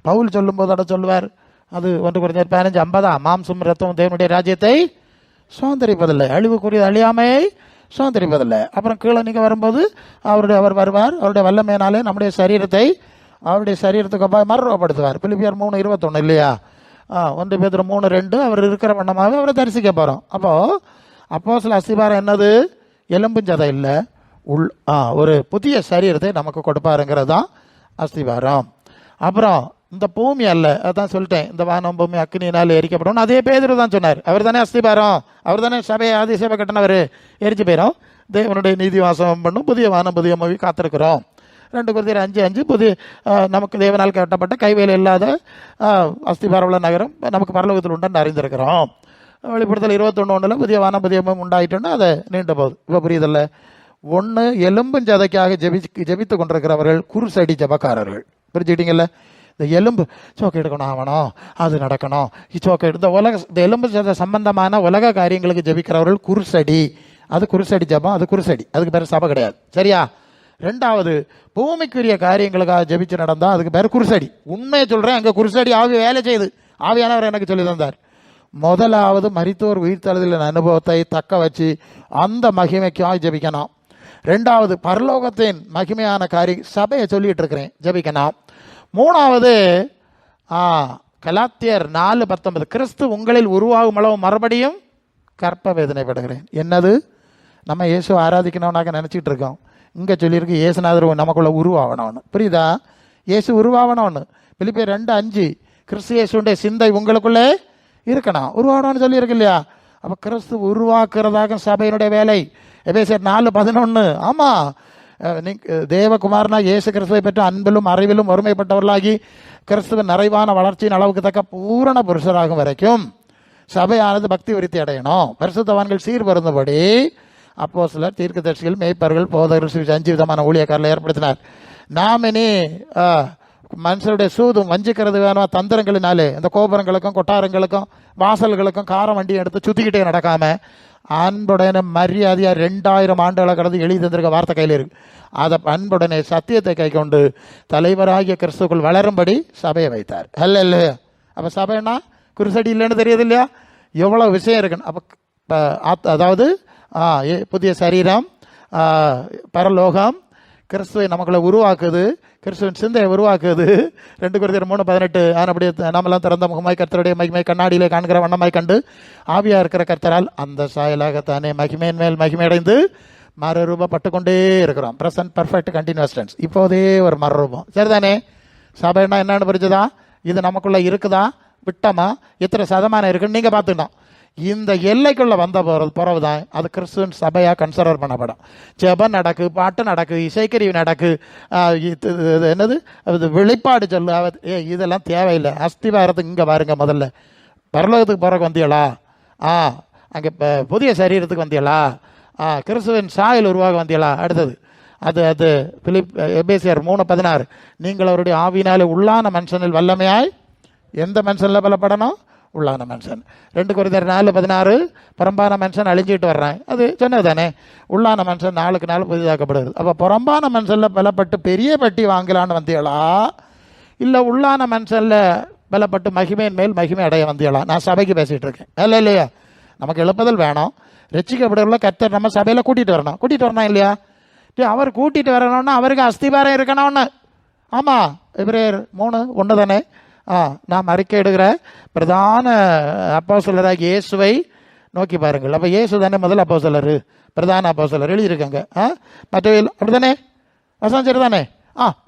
பவுல் சொல்லும்போது அட சொல்லுவார், அது 1 Corinthians 15:50, மாம்சம் ரத்தம் தேவனுடைய ராஜ்யத்தை சுதந்திரிப்பதில்லை, அழிவுக்குரியது அழியாமையை சுதந்திரிப்பதில்லை. அப்புறம் கீழே நீங்கள் வரும்போது அவர் வருவார், அவருடைய வல்லமையினாலே நம்முடைய சரீரத்தை அவருடைய சரீரத்துக்கு மறுரூபப்படுத்துவார். பிலிப்பியர் 3:21 இல்லையா? 1 பேதுரு 3:2 அவர் இருக்கிற வண்ணமாக அவரை தரிசிக்க போகிறோம். அப்போ சில அஸ்திபாரம் என்னது? எலும்பும் சதை இல்லை, ஒரு புதிய சரீரத்தை நமக்கு கொடுப்பாருங்கிறது தான் அஸ்திபாரம். அப்புறம் இந்த பூமி அல்ல, அதான் சொல்லிட்டேன், இந்த வானம் பூமி அக்னியினால் எரிக்கப்படும், அதே பேதுரு தான் சொன்னார். அவர் தானே அஸ்திபாரம், அவர் தானே சபையை ஆதி சபை கட்டினவர். எரிச்சு போயிடும், தேவனுடைய நீதி வாசம் பண்ணும், புதிய வானம் புதிய மூவி காத்திருக்கிறோம். 2 Corinthians 5:5 புதிய நமக்கு தேவனால் கட்டப்பட்ட கைவேலை இல்லாத அஸ்திபாரம் உள்ள நகரம் நமக்கு பரலோகத்தில் உண்டுன்னு அறிந்திருக்கிறோம். வெளிப்படுத்தல் 21:1 புதிய வானம் புதிய பூமி உண்டாயிட்டோன்னா அதை நீண்டு போகுது. இப்போ புரியுதில்ல? 1 எலும்பும் ஜதைக்காக ஜெபித்து கொண்டிருக்கிறவர்கள் குருசடி ஜபக்காரர்கள். புரிஞ்சுக்கிட்டீங்கல்ல? இந்த எலும்பு சோக்கை எடுக்கணும், ஆகணும், அது நடக்கணும், சோக்கை இந்த எலும்பு சதை சம்பந்தமான உலக காரியங்களுக்கு ஜபிக்கிறவர்கள் குருசடி. அது குருசடி ஜபம், அது குருசடி, அதுக்கு பேர் சபை கிடையாது. சரியா? 2வது பூமிக்குரிய காரியங்களுக்காக ஜபிச்சு நடந்தா அதுக்கு பேர் குருசடி. உண்மையை சொல்றேன், அங்கே குருசடி ஆவி வேலை செய்யுது, ஆவியானவர் எனக்கு சொல்லி தந்தார். முதலாவது மரித்தோர் உயிர்த்தெழுதலின் அனுபவத்தை தக்க வச்சு அந்த மகிமைக்காக ஜபிக்கணும். 2வது பரலோகத்தின் மகிமையான சபையை சொல்லிட்டு இருக்கிறேன், ஜபிக்கணும். 3வது கலாத்தியர் 4:19 கிறிஸ்து உங்களில் உருவாகும் அளவு மறுபடியும் கற்ப வேதனைப்படுகிறேன். என்னது? நம்ம இயேசு ஆராதிக்கணும்னாக்க நினச்சிட்டு இருக்கோம். இங்கே சொல்லியிருக்கு இயேசுநாதர் நமக்குள்ள உருவாகணும்னு. புரியுதா? இயேசு உருவாகணும்னு. பிலிப்பியர் 2:5 கிறிஸ்து இயேசுடைய சிந்தை உங்களுக்குள்ளே இருக்கணும், உருவாகணும்னு சொல்லியிருக்கு இல்லையா? அப்போ கிறிஸ்து உருவாக்குறதாக சபையினுடைய வேலை. எபேசியர் 4:11 ஆமாம், தேவகுமாரனா இயேசு கிறிஸ்துவை பெற்ற அன்பிலும் அறிவிலும் ஒருமைப்பட்டவர்களாகி கிறிஸ்துவின் நிறைவான வளர்ச்சியின் அளவுக்கு தக்க பூரண புருஷராகும் வரைக்கும் சபையானது பக்தி விருத்தி அடையணும். பரிசுத்தவான்கள் சீர்பருந்தபடி அப்போஸ்தலர், தீர்க்கதரிசிகள், மேய்ப்பர்கள், போதகர்கள் 5 விதமான ஊழியக்காரர்களை ஏற்படுத்தினார். நாம் இனி மனுஷருடைய சூதும் வஞ்சிக்கிறது வேணுமா தந்திரங்களினாலே இந்த கோபுரங்களுக்கும் கொட்டாரங்களுக்கும் வாசல்களுக்கும் காரம் வண்டியை எடுத்து சுற்றிக்கிட்டே நடக்காம அன்புடனே மரியாதையாக 2000 ஆண்டுகளை கடந்து எழுதி தந்திருக்க வார்த்தை கையில் இருக்கு. அதை அன்புடனே சத்தியத்தை கை கொண்டு தலைவராகிய கிறிஸ்துக்குள் வளரும்படி சபையை வைத்தார். அல்ல இல்லையா? அப்போ சபைன்னா குருசடி இல்லைன்னு தெரியுது இல்லையா? எவ்வளோ விஷயம் இருக்குன்னு. அப்போ அதாவது புதிய சரீரம், பரலோகம், கிறிஸ்துவை நமக்குள்ள உருவாக்குது, கிறிஸ்துவின் சிந்தையை உருவாக்குது. 2 Corinthians 3:18 அப்படியே நாமெல்லாம் திறந்த முகமாய் கர்த்தருடைய மகிமை கண்ணாடியிலே காண்கிற வண்ணமாய் கண்டு ஆவியா இருக்கிற கர்த்தரால் அந்த சாயலாகத்தானே மகிமையின் மேல் மகிமை அடைந்து மறுரூபப்பட்டு கொண்டே இருக்கிறோம். Present perfect continuous tense. இப்போதே ஒரு மறுரூபம். சரிதானே? சபைன்னா என்னன்னு புரிஞ்சுதா? இது நமக்குள்ள இருக்குதா, விட்டமா, எத்தனை சதமானம் இருக்குன்னு நீங்கள் பார்த்துக்கணும். இந்த எல்லைக்குள்ளே வந்த பிறகு தான் அது கிறிஸ்துவின் சபையாக கன்சிடர் பண்ணப்படும். ஜெபம் நடக்கு, பாட்டு நடக்கு, இசைக்கருவி நடக்கு, என்னது வெளிப்பாடு சொல்லு, இதெல்லாம் தேவையில்லை. அஸ்திவாரத்துக்கு இங்கே பாருங்க. முதல்ல பரலோகத்துக்கு போகிறக்கு வந்தியலா, அங்கே புதிய சரீரத்துக்கு வந்தியலா, கிறிஸ்துவின் சாயல் உருவாக வந்தியலா. அடுத்தது அது எபேசியர் 3:16 நீங்கள் அவருடைய ஆவியினாலே உள்ளான மனுஷனில் வல்லமையாய். எந்த மனுஷனில் பலப்படணும்? உள்ளான மனுஷன். 2 Corinthians 4:16 புறம்பான மனுஷன் அழிஞ்சிட்டு வர்றான். அது சொன்னது தானே. உள்ளான மனுஷன் நாளுக்கு நாள் புதிதாக்கப்படுது. அப்போ புறம்பான மனுஷனில் பலப்பட்டு பெரிய பெட்டி வாங்கலான்னு வந்தியலா, இல்லை உள்ளான மனுஷனில் பலப்பட்டு மகிமையின் மேல் மகிமை அடைய வந்தியலா? நான் சபைக்கு பேசிகிட்டு இருக்கேன். இல்லை இல்லையா? நமக்கு எழுப்புதல் வேணும். ரட்சிக்கப்படுறவங்கள கர்த்தர் நம்ம சபையில் கூட்டிகிட்டு வரணும் இல்லையா? அவர் கூட்டிகிட்டு வரணும்னா அவருக்கு அஸ்திபாரம் இருக்கணும்னு. ஆமாம், எபிரேயர் 3:1 தானே. நாம் அறிக்கை எடுக்கிற பிரதான அப்போஸ்தலராகிய இயேசுவை நோக்கி பாருங்கள். அப்போ இயேசு தானே முதல் அப்போஸ்தலர், பிரதான அப்போஸ்தலர் எழுதியிருக்காங்க. மற்றவர்கள் அப்படி தானே? வசனம் சரிதானே?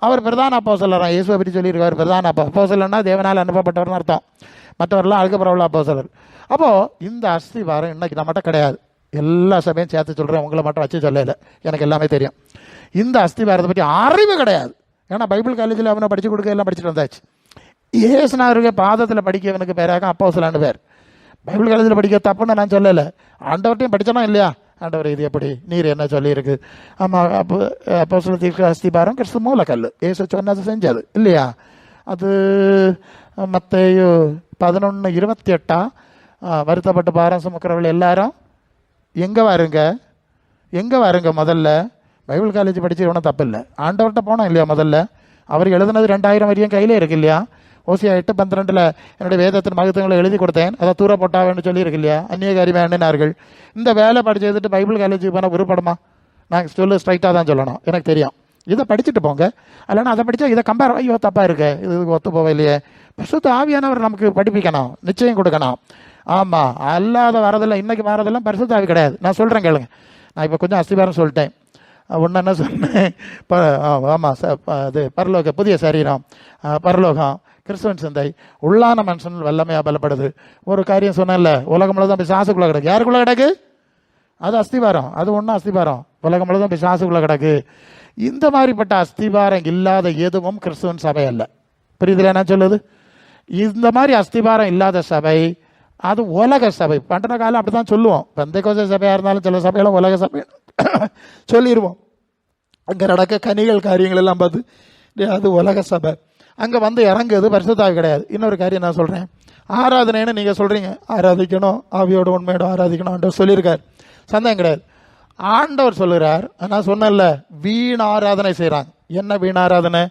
அவர் பிரதான அப்போஸ்தலர். இயேசுவை பற்றி சொல்லியிருக்கார். பிரதான அப்போஸ்தலர்னா தேவனால் அனுப்பப்பட்டவர்னு அர்த்தம். மற்றவரெல்லாம் அழுக்கப்படவுள்ள அப்போஸ்தலர். அப்போது இந்த அஸ்திவாரம் இன்னைக்கு நம்மகிட்ட கிடையாது. எல்லா சபையும் சேர்த்து சொல்கிறேன், உங்களை மட்டும் வச்சு சொல்லலை, எனக்கு எல்லாமே தெரியும். இந்த அஸ்திவாரத்தை பற்றி அறிவு கிடையாது. ஏன்னா பைபிள் காலேஜில் அவனை படித்து கொடுக்க எல்லாம் படிச்சுட்டு வந்தாச்சு. இயேசுநாதருக்கு பாதத்தில் படிக்கவனுக்கு பேராக அப்போஸ்தலன்னு பேர். பைபிள் காலேஜில் படிக்க தப்புன்னு நான் சொல்லலை. ஆண்டவர்கிட்டையும் படித்தனா இல்லையா? ஆண்டவர் இது எப்படி, நீர் என்ன சொல்லியிருக்கு? ஆமாம், அப்போஸ்தல தீர்க்க அஸ்திபாரம் கிறிஸ்து மூலக்கல், இயேசு சொன்னது செஞ்சது இல்லையா? அது மத்தேயு 11:28. வருத்தப்பட்டு பாரம் சுமக்கிறவர்கள் எல்லாரும் எங்கே வாருங்க முதல்ல. பைபிள் காலேஜ் படிச்சு ஒன்றும் தப்பு இல்லை. ஆண்டவர்கிட்ட போனோம் இல்லையா? முதல்ல அவர் எழுதுனது 2000 வரையும் கையில் இருக்கு இல்லையா? ஓசியா 8:12 என்னுடைய வேதத்தின் மகத்துவங்களை எழுதி கொடுத்தேன், அதை தூர போட்டாவேன்னு சொல்லியிருக்கு இல்லையா? அந்நியகாரி வேண்டினார்கள். இந்த வேலை படிச்சதுட்டு பைபிள் காலேஜுக்கு போனால் உருப்படமா? நான் ஸ்ட்ரைட்டாக தான் சொல்லணும், எனக்கு தெரியும். இதை படிச்சுட்டு போங்க. இல்லைன்னா அதை படித்தா இதை கம்பேர், ஐயோ தப்பாக இருக்கு, இது ஒத்து போவே இல்லையே. பரிசுத்த ஆவியானவர் நமக்கு படிப்பிக்கணும், நிச்சயம் கொடுக்கணும். ஆமாம், அல்லாத வரதெல்லாம் இன்னைக்கு வரதெல்லாம் பரிசுத்த ஆவி கிடையாது. நான் சொல்கிறேன் கேளுங்க. நான் இப்போ கொஞ்சம் அஸ்திபாரம் சொல்லிட்டேன். ஒன்று என்ன சொன்னேன்? ஆமாம், அது பரலோக புதிய சரீரம், பரலோகம், கிறிஸ்துவன் சிந்தை, உள்ளான மனுஷன் வல்லமையாக பலப்படுது. ஒரு காரியம் சொன்னேன்ல, உலகம் முழுதும் பிசாசுக்குள்ளே கிடக்கு. யாருக்குள்ளே கிடக்கு? அது அஸ்திபாரம். அது ஒன்றும் அஸ்திபாரம். உலகம் முழுதும் பிசாசுக்குள்ளே கிடக்கு. இந்த மாதிரிப்பட்ட அஸ்திபாரம் இல்லாத எதுவும் கிறிஸ்துவன் சபை அல்ல. புரியுதுல நான் சொல்லுது? இந்த மாதிரி அஸ்திபாரம் இல்லாத சபை அது உலக சபை. பண்டன காலம் அப்படி தான் சொல்லுவோம். பெந்தைக்கோஸ்தே சபையாக இருந்தாலும் சில சபையெல்லாம் உலக சபை சொல்லிடுவோம். அங்கே நடக்க கனிகள் காரியங்கள் எல்லாம் பார்த்து அது உலக சபை. அங்கே வந்து இறங்குது பரிசுத்த ஆவி கிடையாது. இன்னொரு காரியம் நான் சொல்கிறேன். ஆராதனைன்னு நீங்கள் சொல்கிறீங்க, ஆராதிக்கணும், ஆவியோட உண்மையோட ஆராதிக்கணும் ஆண்டவர் சொல்லியிருக்கார், சந்தேகம் கிடையாது. ஆண்டவர் சொல்லுகிறார். நான் சொன்னேன்ல, வீண் ஆராதனை செய்கிறாங்க. என்ன வீண் ஆராதனை?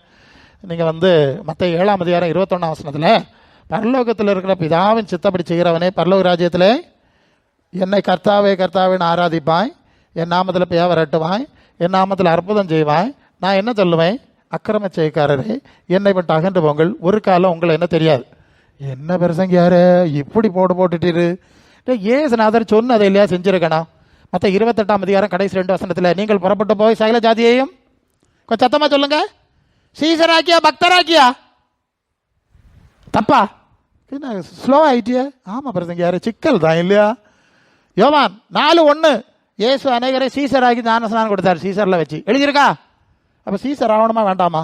நீங்கள் வந்து மத்தேயு 7:21 பரலோகத்தில் இருக்கிற பிதாவின் சித்தப்படி செய்கிறவனே பரலோக ராஜ்யத்தில் என்னை கர்த்தாவே கர்த்தாவேன்னு ஆராதிப்பாய், என் நாமத்தில் பேய விரட்டுவாய், என் நாமத்தில் அற்புதம் செய்வாய். நான் என்ன சொல்லுவேன்? அக்கிரம செய்யக்காரரே என்னை விட்டு அகன்று போங்கள், ஒரு காலம் உங்களை என்ன தெரியாது. என்ன பெருசங்க யாரு இப்படி போட்டுட்டீரு? ஏசுநாதர் சொன்னதை இல்லையா செஞ்சிருக்கணும். மற்ற 28 கடைசி 2 வசனத்தில் நீங்கள் புறப்பட்டு போய் சகல ஜாதியையும், கொஞ்சம் சத்தமாக சொல்லுங்க, சீசராக்கியா பக்தராக்கியா? தப்பா? என்ன ஸ்லோ ஆயிட்டியா? ஆமாம் பிரசங்க யாரு சிக்கல் தான் இல்லையா? யோவான் 4:1 இயேசு அநேகரை சீசராகி ஞானஸ்நானம் கொடுத்தார், சீசரில் வச்சு எழுதியிருக்கா? அப்போ சீசர் ஆகணுமா வேண்டாமா?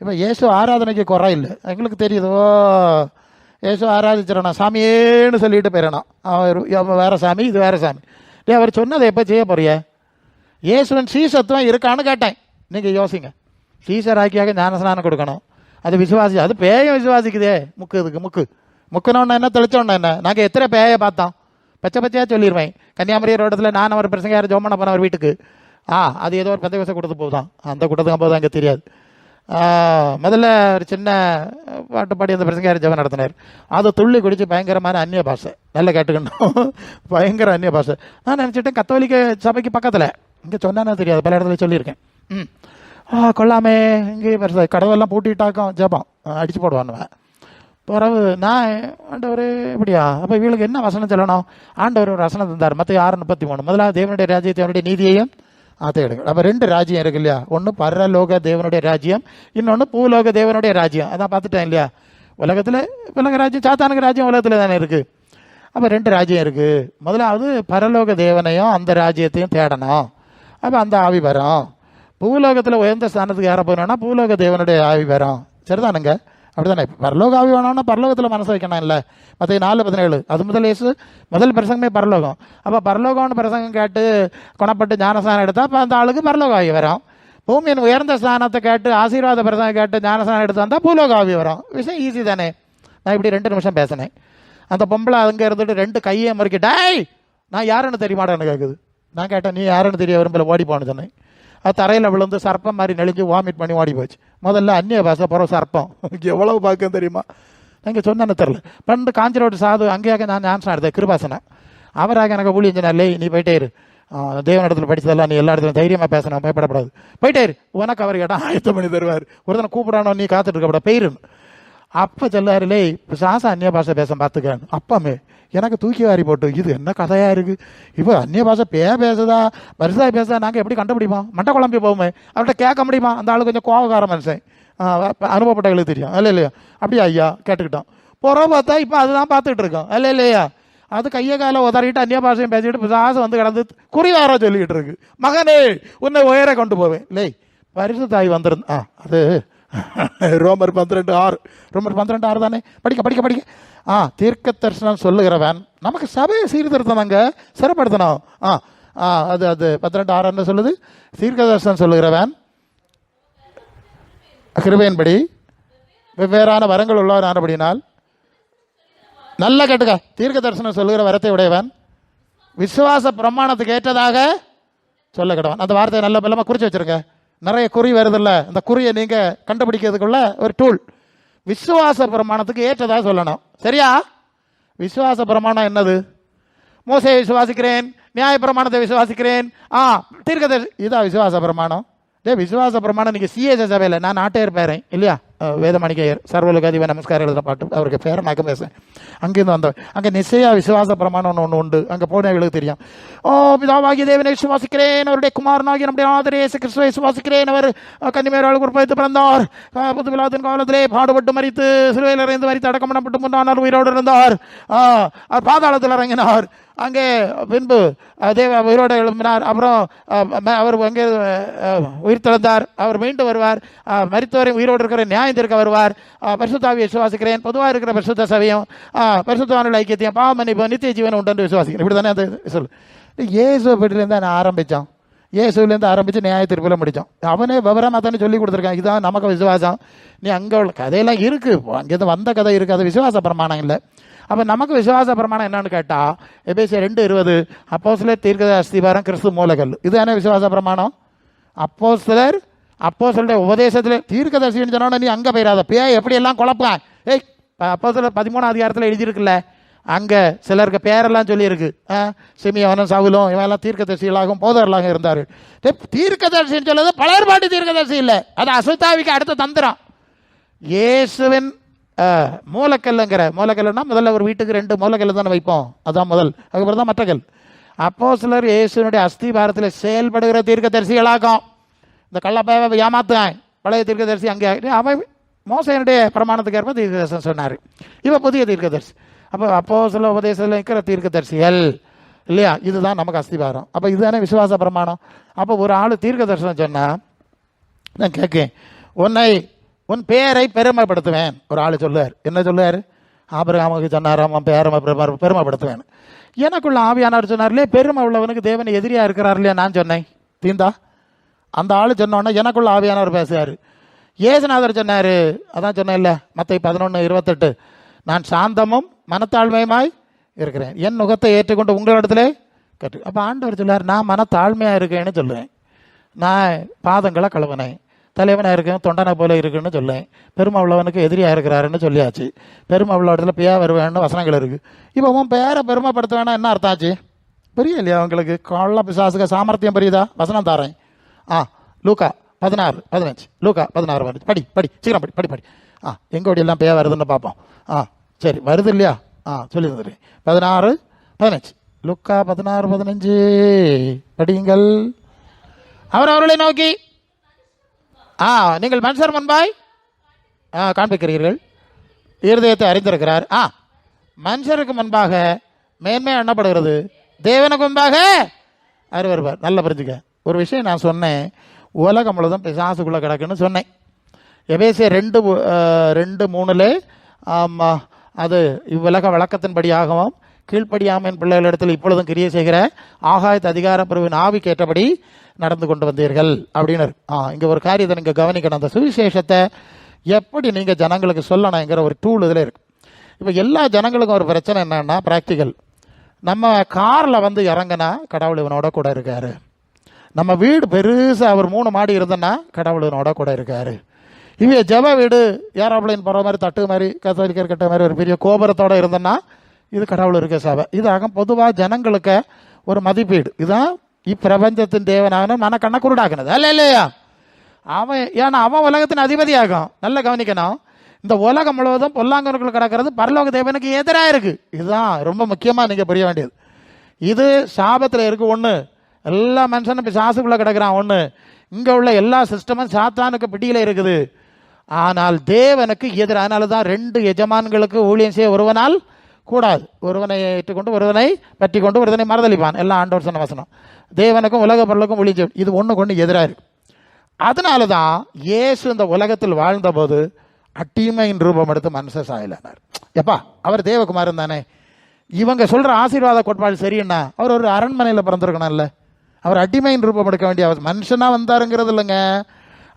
இப்போ இயேசு ஆராதனைக்கு குறை இல்லை, எங்களுக்கு தெரியுது. ஓ இயேசு ஆராதிச்சிடணும், சாமியேன்னு சொல்லிட்டு போயிடணும். அவர் வேறு சாமி, இது வேறு சாமி. அவர் சொன்னதை எப்போ செய்ய போறிய? இயேசுவன் சீசத்துவம் இருக்கான்னு கேட்டேன். நீங்கள் யோசிங்க. சீசராக்கியாக ஞானஸ்நானம் கொடுக்கணும், அது விசுவாசி, அது பேயம் விசுவாசிக்குதே. முக்குனோன்னு என்ன, தெளிச்சோன்னு என்ன? நாங்கள் எத்தனை பேயை பார்த்தோம், பச்சையாக சொல்லிடுவேன். கன்னியாகுமரி ரோட்டத்தில் நான் அவர் பிரசங்க ஜோம் பண்ண போனேன் அவர் வீட்டுக்கு. அது ஏதோ ஒரு 10 வருஷம் கொடுத்து போகுதான், அந்த கூட்டத்துக்கு போதும் அங்கே தெரியாது. முதல்ல ஒரு சின்ன பாட்டு பாடி அந்த பிரசங்க ஜெபம் நடத்தினார். அதை துள்ளி குடிச்சு பயங்கரமான அந்நிய பாஷை, நல்லா கேட்டுக்கணும், பயங்கர அந்நிய பாஷை. நான் நினச்சிட்டேன் கத்தோலிக்க சபைக்கு பக்கத்தில், இங்கே சொன்னானே தெரியாது, பல இடத்துல சொல்லியிருக்கேன். கொள்ளாமே இங்கே பெருசாக கடவுளெல்லாம் பூட்டிட்டாக்கும் ஜெபம் அடித்து போடுவானுவேன். பிறகு நான் ஆண்டவர் எப்படியா? அப்போ இவளுக்கு என்ன வசனம் சொல்லணும்? ஆண்டவர் ஒரு வசனம் தந்தார், மற்ற 6:33. முதலாவது தேவனுடைய ராஜ்யத்தை அவனுடைய நீதியையும் எடுக்கும். அப்போ 2 ராஜ்யம் இருக்கு இல்லையா? ஒன்று பரலோக தேவனுடைய ராஜ்யம், இன்னொன்று பூலோக தேவனுடைய ராஜ்யம். அதான் பார்த்துட்டேன் இல்லையா? உலகத்தில் உலக ராஜ்யம், சாத்தானுக்கு ராஜ்யம் உலகத்தில் தானே இருக்குது. அப்போ 2 ராஜ்யம் இருக்குது. முதலாவது பரலோக தேவனையும் அந்த ராஜ்யத்தையும் தேடணும், அப்போ அந்த ஆவி வரும். பூலோகத்தில் உயர்ந்த ஸ்தானத்துக்கு ஏற போகணும்னா பூலோக தேவனுடைய ஆவி வரும். சரிதானுங்க? அப்படி தானே? பரலோக ஆவி வேணும்னா பரலோகத்தில் மனசு வைக்கணும் இல்லை? மற்ற 4:17 அது முதல் இயேசு முதல் பிரசங்கமே பரலோகம். அப்போ பரலோகம்னு பிரசங்கம் கேட்டு குணப்பட்டு ஞானஸ்தானம் எடுத்தால் அப்போ அந்த ஆளுக்கு பரலோக ஆவி வரும். பூமியின் உயர்ந்த ஸ்தானத்தை கேட்டு ஆசீர்வாத பிரசங்கம் கேட்டு ஞானஸ்தானம் எடுத்து வந்தால் பூலோக ஆவி வரும். விஷயம் ஈஸி தானே? நான் இப்படி 2 நிமிஷம் பேசினேன். அந்த பொம்பளை அங்கே இருந்துட்டு 2 கையை முறுக்கிட்டாய், நான் யாருன்னு தெரியுமாடான்னு கேட்குது. நான் கேட்டேன், நீ யாருன்னு தெரிய விரும்பல, ஓடி போன்னு சொன்னேன். அது தரையில் விழுந்து சர்ப்பம் மாதிரி நெளிஞ்சு வாமிட் பண்ணி ஓடி போச்சு. முதல்ல அந்நிய பாஷை, பிறகு சர்ப்பம். எவ்வளவு பார்க்க தெரியுமா? நீங்கள் சொன்னேன்னு தெரில. பண்டு காஞ்சிரோடு சாது அங்கேயாக நான் ஞானஸ்நானம் எடுத்தேன், கிருபாசனை. அவராக எனக்கு ஊழியம் சொன்னார்லே, நீ போயிட்டே இரு, தேவன் இடத்துல படித்ததெல்லாம் நீ எல்லா இடத்துலையும் தைரியமாக பேசணும், பயப்படப்படாது, போயிட்டே இரு, உனக்கு அவர் கேட்டால் ஆயத்தம் பண்ணி தருவார், ஒருத்தனை கூப்பிடானோ நீ காத்துட்டு இருக்கப்பட போயிருன்னு. அப்போ சொல்லாருலே சாசா அந்நிய பாஷை பேச பார்த்துக்கிறேன். அப்பமே எனக்கு தூக்கி வாரி போட்டு இது என்ன கதையாக இருக்குது, இப்போ அந்நிய பாஷை பேசுதா வருஷா பேசுதா, நாங்கள் எப்படி கண்டுபிடிப்போம், மண்டை குழம்பி போவோமே, அவர்கிட்ட கேட்க முடியுமா? அந்த ஆளு கொஞ்சம் கோபக்கார மனுஷன், அனுபவப்பட்டவங்களுக்கு தெரியும், இல்லை இல்லையா? அப்படியா ஐயா கேட்டுக்கிட்டோம். புறம் பார்த்தா இப்போ அதுதான் பார்த்துக்கிட்டு இருக்கோம், இல்லை இல்லையா? அது கையை காலை உதறிட்டு அந்நிய பாஷையும் பேசிக்கிட்டு பிசாசு வந்து கிடந்து குறிவார சொல்லிக்கிட்டு இருக்கு, மகனே உன்னை உயர கொண்டு போவேன். இல்லை பரிசு தாய் வந்திருந்தா அது ரோமர் 12:6, ரோமர் 12:6 தானே? படிக்க படிக்க படிக்க. தீர்க்க தரிசனம் சொல்லுகிறவன், நமக்கு சபையை சீர்திருத்தனங்க சிறப்படுத்தணும். அது அது 12:6 என்ன சொல்லுது? தீர்க்க தரிசனம் சொல்லுகிறவன் கிருபையின்படி வெவ்வேறான வரங்கள் உள்ளவர் ஆனபடினால், நல்ல கேட்டுக்க, தீர்க்க தரிசனம் சொல்லுகிற வரத்தை உடையவன் விசுவாச பிரமாணத்துக்கு ஏற்றதாக சொல்ல கிடவன். அந்த வார்த்தையை நல்ல பலமாக குறித்து வச்சிருக்க. நிறைய குறி வருதில்ல, இந்த குறியை நீங்கள் கண்டுபிடிக்கிறதுக்குள்ள ஒரு டூல். விசுவாச பிரமாணத்துக்கு ஏற்றதாக சொல்லணும். சரியா? விசுவாச பிரமாணம் என்னது? மோசையை விசுவாசிக்கிறேன், நியாய பிரமாணத்தை விசுவாசிக்கிறேன், தீர்க்கதரிசி, இதான் விசுவாச பிரமாணம். விசுவாச பிரமாணம் நீங்கள் சிஎஸ் சபையில், நான் நாட்டையர் பேரேன் இல்லையா, வேதமணிக்கையர் சர்வலோக அதிப நமஸ்காரம் எழுதுகிற பாட்டு, அவருக்கு பேரை நாக்க பேசுகிறேன். அங்கேருந்து வந்தவன். அங்கே நிச்சய விசுவாச பிரமாணம் ஒன்று உண்டு, அங்கே போனவர்களுக்கு தெரியும். பிதாவாகிய தேவனை விசுவாசிக்கிறேன், அவருடைய குமாரனாகிய நம்முடைய ஆதரே இயேசு கிறிஸ்துவை விசுவாசிக்கிறேன், அவர் கன்னிமேரால் குறுப்பைத்து பிறந்தார், புது விழாத்தின் காலத்திலே பாடுபட்டு மரித்து சிலுவையில் இறைந்து மரித்து அடக்கம் பண்ணப்பட்டு 3 நாள் உயிரோடு இருந்தார். அவர் பாதாளத்தில் இறங்கினார், அங்கே பின்பு தேவ உயிரோடு எழுப்பினார். அப்புறம் அவர் அங்கே உயிர் திறந்தார், அவர் மீண்டும் வருவார், மரித்தவரை உயிரோடு இருக்கிற நியாயம் தீர்க்க வருவார். பரிசுத்தாவியை விசுவாசிக்கிறேன், பொதுவாக இருக்கிற பரிசுத்த சபையும் பரிசுத்தவானுடைய ஐக்கியத்தையும் பாவ மன்னிப்பு நித்திய ஜீவன் உண்டு என்று விசுவாசிக்கிறேன். இப்படி தானே அந்த சொல்லு. இயேசுவை பற்றிலேருந்து நான் ஆரம்பித்தான், இயேசுலேருந்து ஆரம்பித்து நியாய தீர்ப்பில் முடித்தோம். அவனே விவரமாக தானே சொல்லி கொடுத்துருக்கான், இதுதான் நமக்கு விசுவாசம். நீ அங்கே உள்ள கதையெல்லாம் இருக்குது, அங்கேருந்து வந்த கதை இருக்குது, அது விசுவாச பிரமாணம் இல்லை. அப்போ நமக்கு விசுவாச பிரமாணம் என்னன்னு கேட்டால், எபேசியர் 2:20, அப்போஸ்தலர் தீர்க்கதரிசி அஸ்திபாரம் கிறிஸ்து மூலக்கல், இதுதானே விசுவாச பிரமாணம். அப்போஸ்தலருடைய உபதேசத்தில் தீர்க்கதரிசின்னு சொன்னோன்னா நீ அங்கே போயிடாத, எப்படியெல்லாம் குழப்பான். அப்போஸ்தலர் 13ஆம் அதிகாரத்தில் எழுதியிருக்குல்ல, அங்கே சிலருக்கு பேரெல்லாம் சொல்லியிருக்கு, சிமியோனும் சவுலும் இவெல்லாம் தீர்க்கதரிசிகளாகவும் போதர்களாக இருந்தார்கள். தீர்க்கதரிசின்னு சொல்லுறது பழையற்பாட்டு தீர்க்கதரிசி இல்லை, அது அசுத்தாவிக்கு அடுத்த தந்திரம். இயேசுவின் மூலக்கல்லுன்னா முதல்ல ஒரு வீட்டுக்கு 2 மூலக்கல் தானே வைப்போம், அதுதான் முதல், அதுக்கப்புறம் தான் மற்ற கல். அப்போஸ்தலர் இயேசுனுடைய அஸ்திபாரத்தில் செயல்படுகிற தீர்க்கதரிசிகளாகும். இந்த கள்ளப்பேவை ஏமாத்துவான் பழைய தீர்க்கதரிசி, அங்கே அவன் மோசையினுடைய பிரமாணத்துக்கு ஏற்ப தீர்க்கதரிசனம் சொன்னார், இவன் புதிய தீர்க்கதரிசி. அப்போ அப்போஸ்தலர் உபதேசத்தில் இருக்கிற தீர்க்கதரிசிகள் இல்லையா, இதுதான் நமக்கு அஸ்திபாரம். அப்போ இதுதானே விசுவாச பிரமாணம். அப்போ ஒரு ஆள் தீர்க்கதரிசனம் சொன்னால் நான் கேட்கேன், உன் பேரை பெருமைப்படுத்துவேன். ஒரு ஆள் சொல்லுவார், என்ன சொல்லுவார்? ஆபிரகாமுக்கு சொன்னார், அவன் பேரை பெருமைப்படுத்துவேன். எனக்குள்ள ஆவியானவர் சொன்னார்லே, பெருமை உள்ளவனுக்கு தேவன் எதிரியாக இருக்கிறார் இல்லையா, நான் சொன்னேன் தீந்தா. அந்த ஆள் சொன்னோன்னா எனக்குள்ள ஆவியானவர் பேசுவார். ஏசுநாதர் சொன்னார், அதான் சொன்னேன் இல்லை, மத்தேயு 11:28, நான் சாந்தமும் மனத்தாழ்மையுமாய் இருக்கிறேன், என் நுகத்தை ஏற்றுக்கொண்டு உங்களிடத்துல கற்று. அப்போ ஆண்டவர் சொல்லார், நான் மனத்தாழ்மையாக இருக்கேன்னு சொல்லுவேன், நான் பாதங்களை கழுவினேன், தலைவனாக இருக்கேன், தொண்டனை போல இருக்குன்னு சொல்லேன். பெருமை உள்ளவனுக்கு எதிரியாக இருக்கிறாருன்னு சொல்லியாச்சு. பெருமை உள்ள இடத்துல பேயா வருவேன்னு வசனங்கள் இருக்குது. இப்போ உன் பேரை பெருமைப்படுத்த வேணா என்ன அர்த்தம் ஆச்சு? பெரிய இல்லையா அவங்களுக்கு? கள்ள பிசாசுக சாமர்த்தியம் பெரியதா? வசனம் தாரேன். லூக்கா 16:15, லூக்கா 16 படி படி சீக்கிரம் படி படி படி. எங்கோடி எல்லாம் பேயா வருதுன்னு பார்ப்போம். சரி வருது இல்லையா? சொல்லி தந்துடுறேன். 16:15, லூக்கா 16:15 படியுங்கள். அவர்களை நோக்கி நீங்கள் மனுஷர் முன்பாய் காண்பிக்கிறீர்கள், இருதயத்தை அறிந்திருக்கிறார். மனுஷருக்கு முன்பாக மேன்மை எண்ணப்படுகிறது, தேவனுக்கு முன்பாக அறிவருவார். நல்லா புரிஞ்சுக்க. ஒரு விஷயம் நான் சொன்னேன், உலகம் முழுதும் பிசாசுக்குள்ளே கிடக்குன்னு சொன்னேன். எபேசியர் 2:3 அது இவ்வுலக வழக்கத்தின்படியாகவும் கீழ்ப்படியாமையின் பிள்ளைகளிடத்தில் இப்பொழுதும் கிரியை செய்கிற ஆகாயத்து அதிகார பிரிவின் ஆவிக்கு ஏற்றபடி நடந்து கொண்டு வந்தீர்கள் அப்படின்னு. இங்கே ஒரு காரியத்தை நீங்கள் கவனிக்கணும், அந்த சுவிசேஷத்தை எப்படி நீங்கள் ஜனங்களுக்கு சொல்லணுங்கிற ஒரு டூல் இதில் இருக்குது. இப்போ எல்லா ஜனங்களுக்கும் ஒரு பிரச்சனை என்னன்னா, ப்ராக்டிக்கல். நம்ம காரில் வந்து இறங்கினா கடவுள் இவனோட கூட இருக்காரு, நம்ம வீடு பெருசாக ஒரு 3 மாடி இருந்தோன்னா கடவுள் இவனோட கூட இருக்காரு. இவங்க ஜப வீடு ஏரோப்ளைன் போகிற மாதிரி தட்டு மாதிரி கத்தோலிக்கர் கட்ட மாதிரி ஒரு பெரிய கோபுரத்தோடு இருந்தோன்னா இது கடவுள் இருக்க சபை. இதாக பொதுவாக ஜனங்களுக்கு ஒரு மதிப்பீடு. இதுதான் இப்பிரபஞ்சத்தின் தேவனாக மனக்கண்ணை குருடாக்குனது அல்ல இல்லையா? அவன் ஏன்னா அவன் உலகத்தின் அதிபதி ஆகும். நல்லா கவனிக்கணும், இந்த உலகம் முழுவதும் பொல்லாங்கனுக்குள்ள கிடக்கிறது பரலோக தேவனுக்கு எதிராக இருக்கு. இதுதான் ரொம்ப முக்கியமாக நீங்கள் புரிய வேண்டியது. இது சாபத்தில் இருக்கு ஒன்று, எல்லா மனுஷனும் இப்போ சாசுக்குள்ளே கிடக்கிறான் ஒன்று, இங்கே உள்ள எல்லா சிஸ்டமும் சாத்தானுக்கு பிடியில் இருக்குது. ஆனால் தேவனுக்கு எதிராக. அதனால தான் 2 எஜமான்களுக்கு ஊழியம் செய்ய ஒருவனால் கூடாது. ஒருவனை ஏற்றுக்கொண்டு ஒருவனை பற்றி கொண்டு ஒருவனை மறுதளிப்பான். எல்லாம் ஆண்டவர் சொன்ன வசனம். தேவனுக்கும் உலக பொருளுக்கும் ஊழியம் செய்யும். இது ஒன்று கொண்டு எதிராக இருக்கு. அதனால தான் இயேசு இந்த உலகத்தில் வாழ்ந்தபோது அடிமையின் ரூபம் எடுத்து மனுஷ சாயலானார். எப்பா, அவர் தேவகுமாரன் தானே. இவங்க சொல்கிற ஆசீர்வாத கோட்பாடு சரின்னா அவர் ஒரு அரண்மனையில் பிறந்திருக்கணும்ல. அவர் அடிமையின் ரூபம் எடுக்க வேண்டிய அவர் மனுஷனாக வந்தாருங்கிறது இல்லைங்க,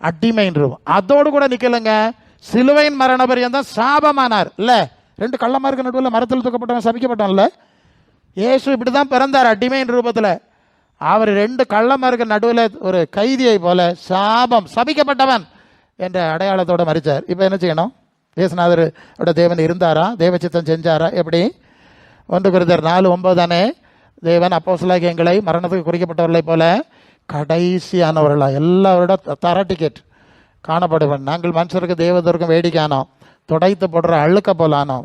அடிமையின் ரூபம். அதோடு கூட நிற்கலைங்க, சிலுவையின் மரண பரியந்தம் சாபமானார் இல்லை. 2 கள்ளமாருக்கு நடுவில் மரத்தில் தூக்கப்பட்டவன் சபிக்கப்பட்டவன்ல. இயேசு இப்படி தான் பிறந்தார் அடிமையின் ரூபத்தில். அவர் 2 கள்ளமாருக்கு நடுவில் ஒரு கைதியை போல சாபம், சபிக்கப்பட்டவன் என்ற அடையாளத்தோடு மறிச்சார். இப்போ என்ன செய்யணும்? இயேசுநாதர் தேவன் இருந்தாரா, தேவச்சித்தம் செஞ்சாரா? எப்படி? 1 Corinthians 4:9 தானே, தேவன் அப்போஸ்தலராகிய எங்களை மரணத்துக்கு குறிக்கப்பட்டவர்களை போல கடைசியானவர்களா எல்லாரோட தர டிக்கெட் காணப்படுவன். நாங்கள் மனுஷருக்கு தேவதற்கும் வேடிக்கையானோம், துடைத்து போடுற அழுக்க போல ஆனோம்,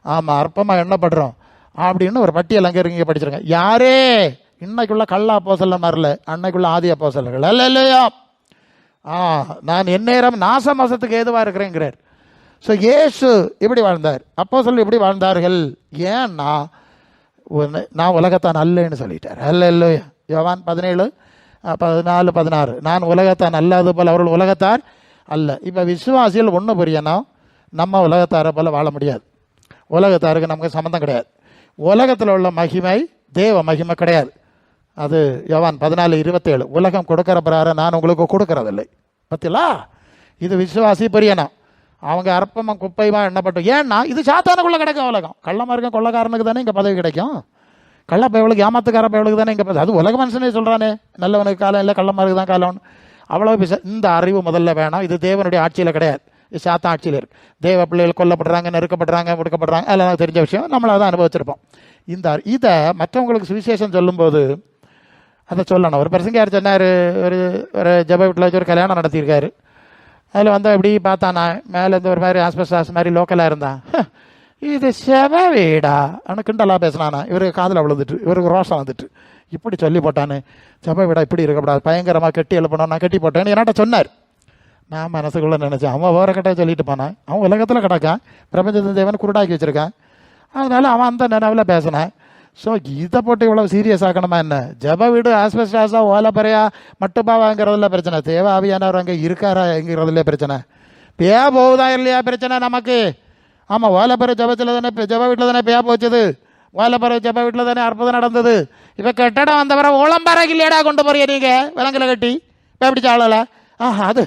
ஆமாம் அற்பமாக எண்ணப்படுறோம் அப்படின்னு ஒரு பட்டியல் அங்கே இருக்கீங்க படிச்சிருங்க. யாரே இன்னைக்குள்ள கள்ள அப்போஸ்தலர் வரல, அன்னைக்குள்ள ஆதி அப்போஸ்தலர்கள் அல்ல இல்லையா? நான் எந்நேரம் நாசமாசத்துக்கு ஏதுவாக இருக்கிறேங்கிறார். ஸோ இயேசு இப்படி வாழ்ந்தார், அப்போஸ்தலர் இப்படி வாழ்ந்தார்கள். ஏன்னா நான் உலகத்தான் அல்லன்னு சொல்லிட்டார். அல்ல இல்லையா? யோவான் 17:14-16 நான் உலகத்தான் அல்லாது போல் அவர்கள் உலகத்தார் அல்ல. இப்போ விசுவாசிகள் ஒன்று புரியணும், நம்ம உலகத்தாரை போல் வாழ முடியாது. உலகத்தாருக்கு நமக்கு சம்மந்தம் கிடையாது. உலகத்தில் உள்ள மகிமை தேவ மகிமை கிடையாது. அது யோவான் 14:27 உலகம் கொடுக்கிற பிரகாரம் நான் உங்களுக்கு கொடுக்கறதில்லை. பத்திலா, இது விசுவாசி புரியணும். அவங்க அற்பமாக குப்பைமாக எண்ணப்பட்டோம். ஏன்னா இது சாத்தானுக்குள்ளே கிடைக்கும் உலகம். கள்ளமாக இருக்கும் கொள்ளக்காரனுக்கு தானே இங்கே பதவி கிடைக்கும். கள்ள பயவளுக்கு, ஏமாத்துக்கார பயவளுக்கு தானே இங்கே பதவி. அது உலக மனுஷனே சொல்கிறானே, நல்லவனுக்கு காலம் இல்லை கள்ளமாருக்கு தான் காலம். அவ்வளோ இந்த அறிவு முதல்ல வேணும். இது தேவனுடைய ஆட்சியில் கிடையாது, இது சாத்தா ஆட்சியில் இருக்குது. தேவ பிள்ளைகள் கொல்லப்படுறாங்க, நெருக்கப்படுறாங்க, முடுக்கப்படுறாங்க, அதெல்லாம் தெரிஞ்ச விஷயம், நம்மளை தான் அனுபவிச்சிருப்போம். இதை மற்றவங்களுக்கு சுவிசேஷம் சொல்லும்போது அதை சொல்லணும். ஒரு பிரசங்கியார் சொன்னார், ஒரு ஜப வீட்டில் வச்சு ஒரு கல்யாணம் நடத்தியிருக்காரு. அதில் வந்து எப்படி பார்த்தானா, மேலேருந்து ஒரு மாதிரி ஆஸ்பெஸ்டாஸ் மாதிரி லோக்கலாக இருந்தான். இது செவ வீடா ஆனால் கிண்டலாக பேசினானா. இவருக்கு காதில் விழுந்துட்டு, இவருக்கு ரோஷம் வந்துட்டு, இப்படி சொல்லி போட்டான்னு. செவ வீடா இப்படி இருக்கக்கூடாது, பயங்கரமாக கட்டி எழுப்பணும், நான் கட்டி போட்டேன்னு என்கிட்ட சொன்னார். நான் மனசுக்குள்ளே நினச்சேன், அவன் வேற கட்ட சொல்லிட்டு போனான். அவன் உலகத்தில் கிடக்கான், பிரபஞ்சத்தின் தேவன் குருடாக்கி வச்சுருக்கான். அதனால அவன் அந்த நினைவில் பேசினான். ஸோ இதை போட்டு இவ்வளோ சீரியஸ் ஆக்கணுமா என்ன? ஜப வீடு ஆஸ்பெஸ்டாஸா ஓலப்பறையா மட்டுப்பாவாங்கிறதுல பிரச்சனை, தேவ ஆவியானவர் அங்கே இருக்காரா என்கிறதுல பிரச்சனை, பேயா போகுதா இல்லையா பிரச்சனை நமக்கு. ஆமாம், ஓலப்பறை ஜபத்தில் தானே, ஜப வீட்டில் தானே பேயா போச்சுது, ஓலப்பறை ஜப வீட்டில் தானே அற்புதம் நடந்தது. இப்போ கட்டடம் வந்தவரை ஓளம்பறைக்கு இல்லையடா கொண்டு போறிய நீங்கள், விலங்கில் கட்டி இப்போ எப்படி சாளலை? அது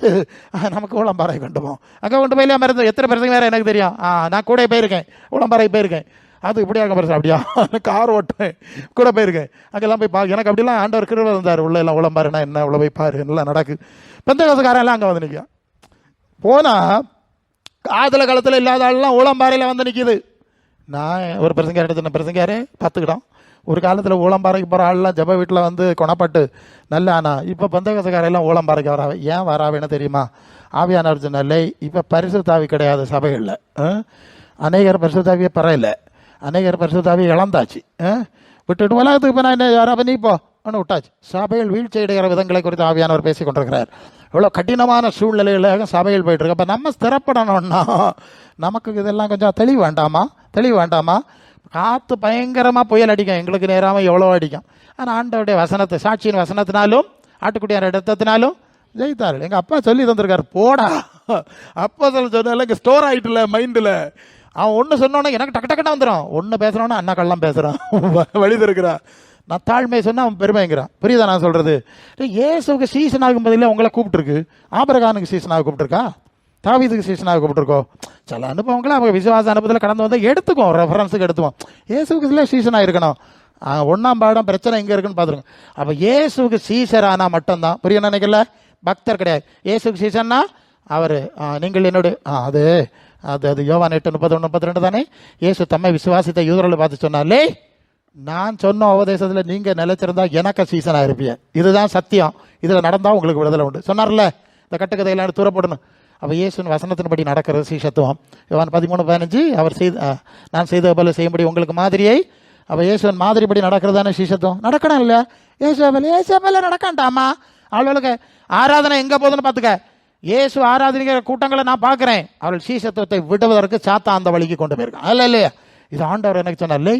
நமக்கு உளம்பாறை கொண்டு போவோம். அங்கே கொண்டு போய் இல்லையா மருந்து. எத்தனை பிரச்சனை வேறு எனக்கு தெரியும். நான் கூட போயிருக்கேன், உளம்பாறைக்கு போயிருக்கேன். அது இப்படியாக பிரச்சனை அப்படியா, கார் ஓட்டுவேன் கூட போயிருக்கேன். அங்கெல்லாம் போய் எனக்கு அப்படிலாம் ஆண்டவர் கிருபை இருந்தார். உள்ள எல்லாம் உளம்பாருன்னா என்ன, உள்ள போய் பாரு எல்லாம் நடக்கு. பெந்தகோஸ்துக்காரன் எல்லாம் அங்கே வந்து நிற்கும். போனால் காதல காலத்தில் இல்லாத ஆள்லாம் உளம்பாறையில் வந்து நிற்கிது. நான் ஒரு பிரசங்கார் எடுத்துன பிரசங்காரே பார்த்துக்கிட்டோம். ஒரு காலத்தில் ஊளம்பாறைக்கு போகிற ஆள்லாம் ஜப வீட்டில் வந்து கொணப்பட்டு நல்ல. ஆனால் இப்போ பந்தகோஸ்துக்காரெல்லாம் ஊளம்பாறைக்கு வராவே. ஏன் வராவேன்னு தெரியுமா? ஆவியானவர் சொன்னாலே இப்போ பரிசுத்தாவி கிடையாது சபைகளில். அநேகர் பரிசுத்தாவியை பறையில, அநேகர் பரிசுத்தாவி இழந்தாச்சு. விட்டுட்டு உலகத்துக்கு இப்போ நான் என்ன யாராவது நீ போ ஒன்று விட்டாச்சு. சபையில் வீழ்ச்சி அடைகிற விதங்களை குறித்து ஆவியானவர் பேசி கொண்டிருக்கிறார். இவ்வளோ கடினமான சூழ்நிலைகளாக சபையில் போயிட்டுருக்கு. அப்போ நம்ம ஸ்திரப்படணும்னா நமக்கு இதெல்லாம் கொஞ்சம் தெளிவு வேண்டாமா? தெளிவு வேண்டாமா? காற்று பயங்கரமாக புயல் அடிக்கும், எங்களுக்கு நேராமல் எவ்வளோ அடிக்கும். ஆனால் ஆண்டவருடைய வசனத்தை, சாட்சியின் வசனத்தினாலும் ஆட்டுக்குட்டியார் இடத்தினாலும் ஜெயித்தார்கள். எங்கள் அப்பா சொல்லி தந்திருக்காரு, போடா அப்பா சொன்னால இங்கே ஸ்டோர் ஆகிட்டுல மைண்டில். அவன் ஒன்று சொன்னோன்னே எனக்கு டக்கு டக்குன்னு வந்துடும். ஒன்று பேசுகிறோன்னா அண்ணா கல்லாம் பேசுகிறான், வழிது இருக்கிறான். நான் தாழ்மையை சொன்னால் அவன் பெருமைங்கிறான். புரியுதா நான் சொல்கிறது? இயேசுக்கு சீசன் ஆகும் பதில் உங்களை கூப்பிட்டுருக்கு. ஆபிரகாமுக்கு சீசனாக கூப்பிட்டுருக்கா, தாவீதுக்கு சீசனாக கூப்பிட்டுருக்கோம். சில அனுபவங்களை அவங்க விசுவாச அனுபவத்தில் கடந்து வந்தால் எடுத்துக்குவோம், ரெஃபரன்ஸுக்கு எடுத்துவோம். இயேசுக்கு இதில் சீசனாக இருக்கணும். 1ஆம் பாடம் பிரச்சனை எங்கே இருக்குன்னு பார்த்துருங்க. அப்போ இயேசுக்கு சீசர் ஆனால் மட்டும்தான் புரிய நினைக்கல, பக்தர் கிடையாது. இயேசுக்கு சீசன்னா அவர் நீங்கள் என்னோட அது அது அது யோவான் 8:31-32 தானே. இயேசு தம்மை விசுவாசித்த யூதர்களை பார்த்து சொன்னாலே, நான் சொன்ன உபதேசத்தில் நீங்கள் நிலைச்சிருந்தா எனக்கு சீசனாக இருப்பீங்க, இதுதான் சத்தியம், இதில் நடந்தால் உங்களுக்கு விடுதலை உண்டு சொன்னார்ல. இந்த கட்டுக்கதையெல்லாம் தூரப்படணும். அப்போ இயேசுவின் வசனத்தின்படி நடக்கிறது சீஷத்துவம். யோவான் 13:15 அவர் நான் செய்த போல செய்யும்படி உங்களுக்கு மாதிரியை. அப்போ இயேசுவின் மாதிரிப்படி நடக்கிறது தானே சீஷத்துவம். நடக்கணும் இல்லை? ஏசுவேல நடக்காண்டாமா? அவளுக்கு ஆராதனை எங்கே போகுதுன்னு பார்த்துக்க. இயேசு ஆராதனைக்கிற கூட்டங்களை நான் பார்க்குறேன். அவள் சீஷத்துவத்தை விடுவதற்கு சாத்தா அந்த வழிக்கு கொண்டு போயிருக்கான். அல்ல இல்லையா? இது ஆண்டவர் எனக்கு சொன்னார், இல்லை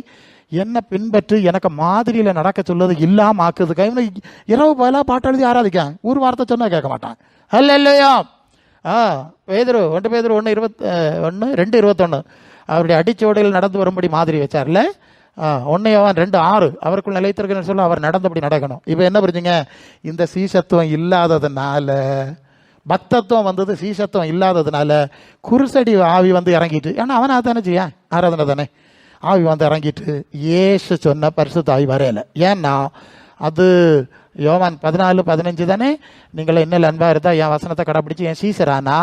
என்ன பின்பற்றி எனக்கு மாதிரியில் நடக்க சொல்லுவது இல்லாமல் ஆக்குதுக்கா. இவனை இரவு போல பாட்டு எழுதி ஆராதிக்கான். ஒரு வார்த்தை சொன்னால் கேட்க மாட்டான். அல்ல இல்லையா? பேதுரு 1 பேதுரு 2:21 அவருடைய அடிச்சோடையில் நடந்து வரும்படி மாதிரி வச்சார்ல. 1 யோவான் 2:6 அவருக்குள் நிலைத்திருக்குன்னு சொல்ல அவர் நடந்தபடி நடக்கணும். இப்போ என்ன புரிஞ்சுங்க, இந்த சீசத்துவம் இல்லாததுனால, பக்தத்துவம் வந்தது சீசத்துவம் இல்லாததுனால குருசடி ஆவி வந்து இறங்கிட்டு, ஏன்னா அவன் தானே செய்ய ஆராதனை தானே, ஆவி வந்து இறங்கிட்டு ஏசு சொன்ன பரிசுத்த ஆவி வரையலை. ஏன்னா அது யோவான் 14:15 தானே, நீங்கள் என்னில் அன்பாக இருந்தால் என் வசனத்தை கடைப்பிடிச்சு என் சீசரானா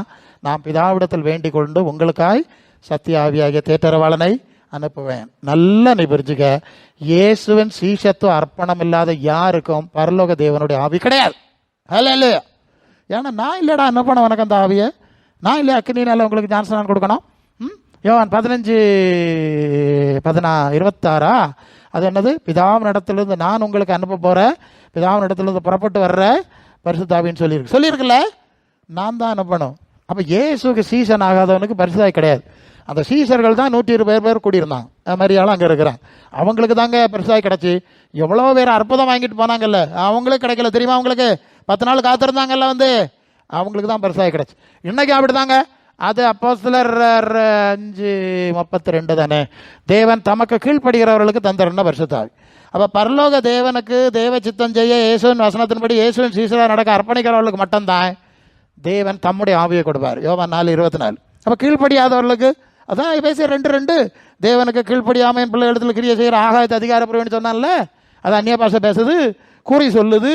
நான் பிதாவிடத்தில் வேண்டிக் கொண்டு உங்களுக்காய் சத்திய ஆவியாகிய தேற்றரவாளனை அனுப்புவேன். நல்லா நீ புரிஞ்சுக்க, இயேசுவின் சீஷத்துவ அர்ப்பணம் இல்லாத யாருக்கும் பரலோக தேவனுடைய ஆவி கிடையாது. அல்ல இல்லையா? ஏன்னா நான் இல்லைடா அனுப்பணும் உனக்கு அந்த ஆவியை, நான் இல்லை அக்னினால உங்களுக்கு ஞானஸ்நானம் கொடுக்கணும். யோவான் 15:26 அது என்னது, பிதாவின் இடத்துலேருந்து நான் உங்களுக்கு அனுப்ப போகிறேன், பிதாவின் இடத்துலேருந்து புறப்பட்டு வர்ற பரிசுத்தாவின்னு சொல்லியிருக்குல்ல, நான் தான் அனுப்பணும். அப்போ இயேசுக்கு சீசன் ஆகாதவனுக்கு பரிசுத்தாய் கிடையாது. அந்த சீசர்கள் தான் 120 பேர் கூடியிருந்தாங்க. அது மாதிரி ஆளும் அங்கே இருக்கிறான். அவங்களுக்கு தாங்க பரிசுத்தாய் கிடச்சி. எவ்வளோ பேர் அற்புதம் வாங்கிட்டு போனாங்கல்ல, அவங்களுக்கு கிடைக்கல தெரியுமா? அவங்களுக்கு 10 நாள் காத்திருந்தாங்கல்ல, வந்து அவங்களுக்கு தான் பரிசுத்தாய் கிடச்சி. இன்னைக்கு அப்படி தாங்க. அது அப்போஸ்தலர் 5:32 தானே, தேவன் தமக்கு கீழ்ப்படுகிறவர்களுக்கு தந்திருந்த பரிசுத்தாவி. அப்போ பரலோக தேவனுக்கு தேவ சித்தம் செய்ய இயேசுவின் வசனத்தின்படி இயேசுவின் சீசராக நடக்க அர்ப்பணிக்கிறவர்களுக்கு மட்டும்தான் தேவன் தம்முடைய ஆவியை கொடுப்பார். யோவான் 4:24. அப்போ கீழ்ப்படியாதவர்களுக்கு அதான் பேசிய 2:2 தேவனுக்கு கீழ்ப்படியாமல் என் பிள்ளை இடத்துல கிரியை செய்கிற ஆகாயத்தை அதிகாரப்புறவேன்னு சொன்னான்ல, அது அந்நிய பாஷை பேசுது, குறி சொல்லுது.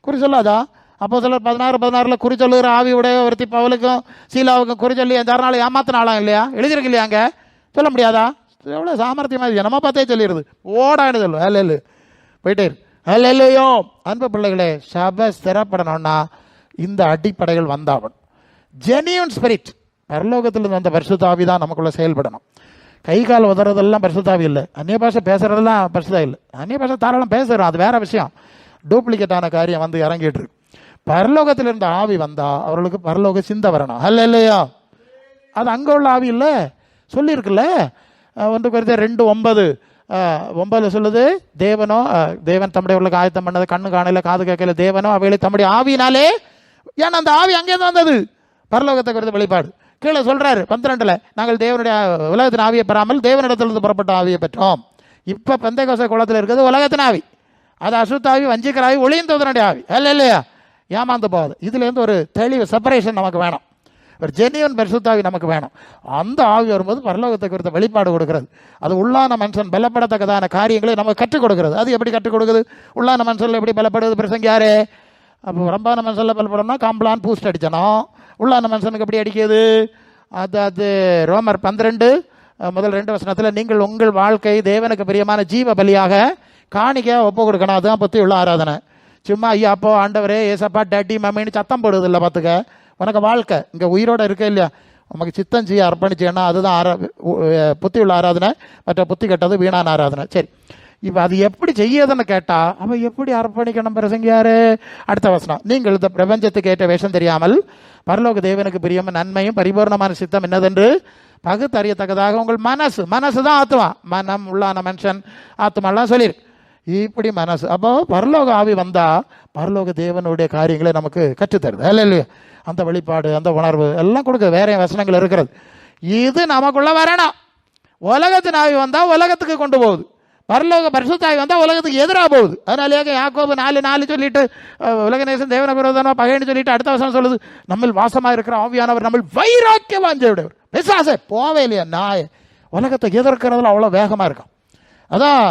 குறி சொல்லாதா? அப்போஸ்தலர் 16:16 குறி சொல்லுகிற ஆவி உடைய ஒருத்தி பவுலுக்கும் சீலாவுக்கும் குறி சொல்லி அந்த நாள் ஏமாத்தினாலாம் இல்லையா? எழுதியிருக்கு இல்லையா? அங்கே சொல்ல முடியாதா? எவ்வளோ சாமர்த்தியமாக நம்ம பார்த்தே சொல்லிடுது. ஓடான்னு சொல்லுவோம். அல்ல இல்லை போயிட்டே இருக்கு. அல்ல இல்லையோ அன்பு பிள்ளைகளே, சபை ஸ்திரப்படணும்னா இந்த அடிப்படைகள் வந்தாவணும். ஜெனியூன் ஸ்பிரிட், பரலோகத்தில் வந்த பரிசுத்தாவி தான் நமக்குள்ள செயல்படணும். கை கால் உதறதெல்லாம் பரிசுத்தாவி இல்லை. அந்நிய பாஷை பேசுறதெல்லாம் பரிசுத்தாவி இல்லை. அந்நிய பாஷை தாராளம் பேசுகிறோம், அது வேற விஷயம். டூப்ளிகேட்டான காரியம் வந்து இறங்கிட்டு இருக்கு. பரலோகத்தில் இருந்த ஆவி வந்தா அவர்களுக்கு பரலோக சிந்தை வரணும். அல்ல இல்லையா? அது அங்கே உள்ள ஆவி இல்லை, சொல்லியிருக்குல்ல. 1 Corinthians 2:9 சொல்லுது, தேவன் தம்முடையவர்களுக்கு ஆயத்தம் பண்ணது கண்ணு காணல காது கேட்கல, தேவனோ அவைகளை தம்முடைய ஆவினாலே. ஏன்னா அந்த ஆவி அங்கேருந்து வந்தது, பரலோகத்தை குறித்த வெளிப்பாடு. கீழே சொல்றாரு 12 நாங்கள் தேவனுடைய உலகத்தின் ஆவியை பெறாமல் தேவனிடத்திலிருந்து புறப்பட்ட ஆவியை பெற்றோம். இப்போ பெந்தைக்கோஸ்தே குளத்தில் இருக்கிறது உலகத்தின் ஆவி, அது அசுத்தாவி, வஞ்சிக்கிற ஆவி, ஒளியந்தோதனுடைய ஆவி. அல்ல இல்லையா? ஏமாந்து போகாது. இதுலேருந்து ஒரு தெளிவு செப்பரேஷன் நமக்கு வேணும், ஒரு ஜெனியூன் பரிசுத்தாவி நமக்கு வேணும். அந்த ஆவி வரும்போது பரலோகத்தை குறித்த வெளிப்பாடு கொடுக்கிறது. அது உள்ளான மனுஷன் பலப்படத்தக்கதான காரியங்களை நமக்கு கற்றுக் கொடுக்கிறது. அது எப்படி கற்றுக் கொடுக்குது? உள்ளான மனுஷனில் எப்படி பலப்படுது? பிரசங்க யாரு? அப்போ ரம்பான மனுஷனில் பலப்படணும்னா காம்ப்ளான் பூஸ்ட் அடிச்சணும். உள்ளான மனுஷனுக்கு எப்படி அடிக்குது? அது ரோமர் 12:2 நீங்கள் உங்கள் வாழ்க்கை தேவனுக்கு பிரியமான ஜீவ பலியாக காணிக்கையாக ஒப்பு கொடுக்கணும். அதுதான் புத்தி உள்ள ஆராதனை. சும்மா ஐயா அப்போ ஆண்டவரே ஏசப்பா டேட்டி மம்மின்னு சத்தம் போடுது இல்லை. பார்த்துக்க, உனக்கு வாழ்க்கை இங்கே உயிரோடு இருக்க இல்லையா? உனக்கு சித்தம் செய்ய அர்ப்பணிச்சேன்னா அதுதான் புத்தி உள்ள ஆராதனை. மற்ற புத்தி கெட்டது வீணான ஆராதனை. சரி, இப்போ அது எப்படி செய்யதுன்னு கேட்டால் அவன் எப்படி அர்ப்பணிக்கணும்? பிரசங்கியாரு அடுத்த வசனம், நீங்கள் இந்த பிரபஞ்சத்துக்கு ஏற்ற வேஷம் தெரியாமல் பரலோக தேவனுக்கு பிரியமும் நன்மையும் பரிபூர்ணமான சித்தம் என்னதென்று பகுத்தறியத்தக்கதாக உங்கள் மனசு தான் ஆத்மா, மனம் உள்ளான மனுஷன் ஆத்மாலாம் சொல்லியிருக்கு. இப்படி மனசு. அப்போ பரலோக ஆவி வந்தா பரலோக தேவனுடைய காரியங்களை நமக்கு கற்றுத்தருது. அல்ல இல்லையா? அந்த வெளிப்பாடு, அந்த உணர்வு எல்லாம் கொடுக்க வேற வசனங்கள் இருக்கிறது. இது நமக்குள்ள வரணும். உலகத்தின் ஆவி வந்தா உலகத்துக்கு கொண்டு போகுது, பரலோக பரிசுத்தாவி வந்தால் உலகத்துக்கு எதிராக போகுது. அதனாலேயே யாக்கோபு 4:4 சொல்லிட்டு உலக நேசன் தேவன விரோதமா பகைன்னு சொல்லிட்டு அடுத்த வசனம் சொல்லுது, நம்ம வாசமாக இருக்கிற ஆவியானவர் நம்ம வைராக்கிய வாஞ்சவிடவர். பிசாசே போவே இல்லையா நாய், உலகத்தை எதிர்க்கிறதுல அவ்வளோ வேகமாக இருக்கும். அதான்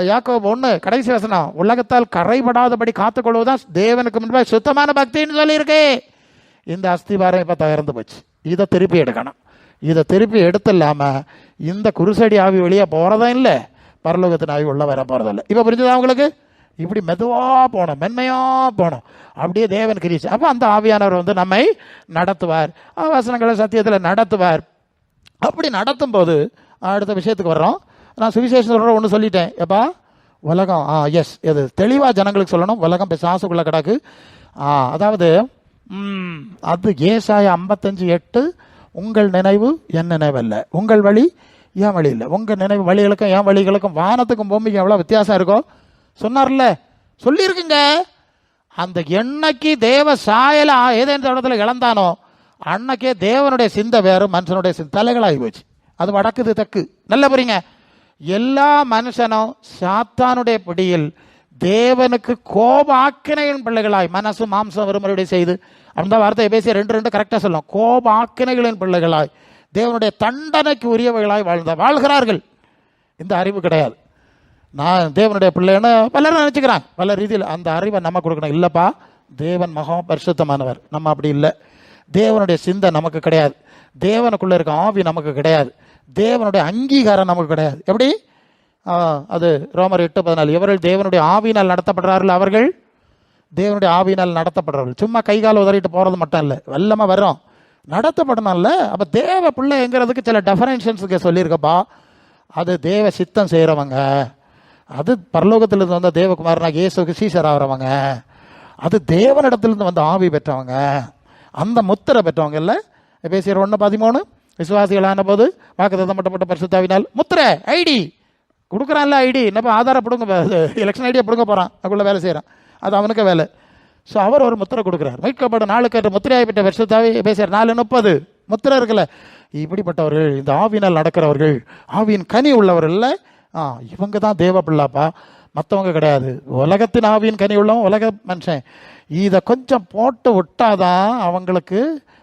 யாக்கோபு 1 கடைசி வசனம், உலகத்தால் கரைபடாதபடி காத்துக்கொள்வதுதான் தேவனுக்கு முன்பாக சுத்தமான பக்தின்னு சொல்லியிருக்கு. இந்த அஸ்திபாரம் இப்போ தகர்ந்து போச்சு. இதை திருப்பி எடுக்கணும். இதை திருப்பி எடுத்துலாமல் இந்த குருசடி ஆவி வெளியே போகிறதும் இல்லை, பரலோகத்தின் ஆவி உள்ள வர போகிறதில்லை. இப்போ புரிஞ்சுதா உங்களுக்கு? இப்படி மெதுவாக போகணும், மென்மையாக போகணும். அப்படியே தேவன் கிரிச்சு. அப்போ அந்த ஆவியானவர் வந்து நம்மை நடத்துவார், வசனங்களை சத்தியத்தில் நடத்துவார். அப்படி நடத்தும் போது அடுத்த விஷயத்துக்கு வர்றோம். நான் சுவிசேஷம் சொல்கிற ஒன்று சொல்லிட்டேன். எப்பா உலகம் எஸ் எது தெளிவாக ஜனங்களுக்கு சொல்லணும். உலகம் பிசாசுக்குள்ளே கிடக்கு. அதாவது அது ஏசாயா 55:8, உங்கள் நினைவு என் நினைவல்ல, உங்கள் வழி என் வழி இல்லை. உங்கள் நினைவு வழிகளுக்கும் என் வழிகளுக்கும் வானத்துக்கும் பூமிக்கும் எவ்வளோ வித்தியாசம் இருக்கோ சொன்னார்ல, சொல்லியிருக்குங்க. அந்த என்னைக்கு தேவ சாயல ஏதேன் தோட்டத்தில் இழந்தானோ அன்னைக்கே தேவனுடைய சிந்தை வேறு, மனுஷனுடைய தலைகளாகி போச்சு. அது வடக்குது தெற்கு. நல்ல புரியுங்க. எல்லா மனுஷனும் சாத்தானுடைய பிடியில் தேவனுக்கு கோபாக்கினையின் பிள்ளைகளாய், மனசு மாம்சம் வருமுறை செய்து, அந்த வார்த்தையை பேசி 2 கரெக்டாக சொல்லும். கோபாக்கினைகளின் பிள்ளைகளாய் தேவனுடைய தண்டனைக்கு உரியவைகளாய் வாழ்கிறார்கள். இந்த அறிவு கிடையாது. நான் தேவனுடைய பிள்ளைன்னு பலரும் நினச்சிக்கிறாங்க. பல ரீதியில் அந்த அறிவை நம்ம கொடுக்கணும். இல்லைப்பா, தேவன் மகா பரிசுத்தமானவர், நம்ம அப்படி இல்லை. தேவனுடைய சிந்தை நமக்கு கிடையாது, தேவனுக்குள்ளே இருக்க ஆவி நமக்கு கிடையாது, தேவனுடைய அங்கீகாரம் நமக்கு கிடையாது. எப்படி அது ரோமர் 8:14, எவர்கள் தேவனுடைய ஆவியினால் நடத்தப்படுறார்கள் அவர்கள் தேவனுடைய ஆவியினால் நடத்தப்படுறார்கள். சும்மா கை கால் உதறிட்டு போகிறது மட்டும் இல்லை, வெள்ளமாக வரும், நடத்தப்படணும்ல. அப்போ தேவ பிள்ளைங்கிறதுக்கு சில டெஃபரன்ஷன்ஸுக்கு சொல்லியிருக்கப்பா. அது தேவ சித்தம் செய்கிறவங்க, அது பரலோகத்திலிருந்து வந்த தேவகுமாரனாக இயேசுக்கு சீசர் ஆகிறவங்க, அது தேவனிடத்திலிருந்து வந்த ஆவி பெற்றவங்க, அந்த முத்திரை பெற்றவங்க. இல்லை எபேசியர் 1:13, விசுவாசிகளான போது வாக்குத்தத்தம் பண்ணப்பட்ட பரிசுத்தாவினால் முத்திரை ஐடி கொடுக்குறான்ல. ஐடி என்னப்பா, ஆதாரம் பிடுங்க, எலெக்ஷன் ஐடியா பிடுங்க போகிறான், அதுக்குள்ளே வேலை செய்கிறான், அது அவனுக்கு வேலை. ஸோ அவர் ஒரு முத்திரை கொடுக்குறார். மீட்கப்பட்ட நாளுக்கு முத்திரையாய் பெற்ற பரிசுத்தாவி எபேசியர் 4:30 முத்திரை இருக்குல்ல. இப்படிப்பட்டவர்கள், இந்த ஆவினால் நடக்கிறவர்கள், ஆவியின் கனி உள்ளவர்கள், இவங்க தான் தேவ பிள்ளாப்பா, மற்றவங்க கிடையாது. உலகத்தின் ஆவியின் கனி உள்ளவன் உலக மனுஷன். இதை கொஞ்சம் போட்டு விட்டாதான் அவங்களுக்கு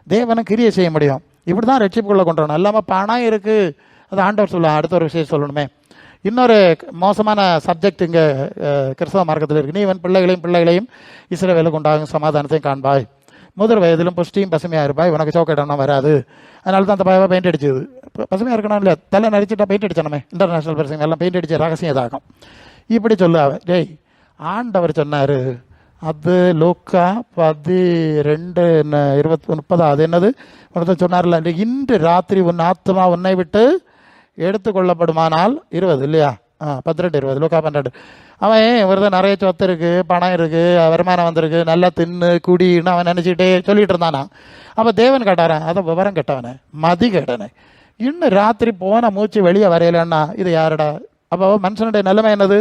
தேவனை கிரியை செய்ய முடியும். இப்படி தான் ரட்சிப்புக்குள்ளே கொண்டு வரணும். இல்லாமல் பணம் இருக்குது, அது ஆண்டவர் சொல்லலாம். அடுத்த ஒரு விஷயம் சொல்லணுமே. இன்னொரு மோசமான சப்ஜெக்ட் இங்கே கிறிஸ்தவ மார்க்கத்தில் இருக்குது. நீ இவன் பிள்ளைகளையும் இஸ்ரவேலுக்கு உண்டாகும் சமாதானத்தையும் காண்பாய், முதல் வயதிலும் புஷ்டியும் பசுமையாக இருப்பாய், உனக்கு சோக்கடனா வராது. அதனால தான் அந்த பயவை பெயிண்ட் அடிச்சது. பசுமையாக இருக்கணும் இல்லை, தலை நடிச்சுட்டா பெயிண்ட் அடிச்சனமே. இன்டர்நேஷ்னல் பர்சன் எல்லாம் பெயிண்ட் அடிச்ச ரகசியம் இதாகும். இப்படி சொல்லுவ. டேய், ஆண்டவர் சொன்னார், அது லூக்கா 12:20-30, அது என்னது ஒருத்தர் சொன்னார்ல, இன்று ராத்திரி உன் ஆத்மா உன்னை விட்டு எடுத்துக்கொள்ளப்படுமானால் 20 இல்லையா, 12:20 லூக்கா 12. அவன் ஒருத்தர் நிறைய சொத்து இருக்குது, பணம் இருக்குது, வருமானம் வந்திருக்கு, நல்லா தின்னு குடின்னு அவன் நினச்சிக்கிட்டே சொல்லிட்டு இருந்தானா. அப்போ தேவன் கேட்டாரன், அதை விவரம் கேட்டவனே, மதி கேட்டனே, இன்னும் ராத்திரி போன மூச்சு வெளியே வரையலன்னா இது யாருடா? அப்போ மனுஷனுடைய நிலைமை என்னது?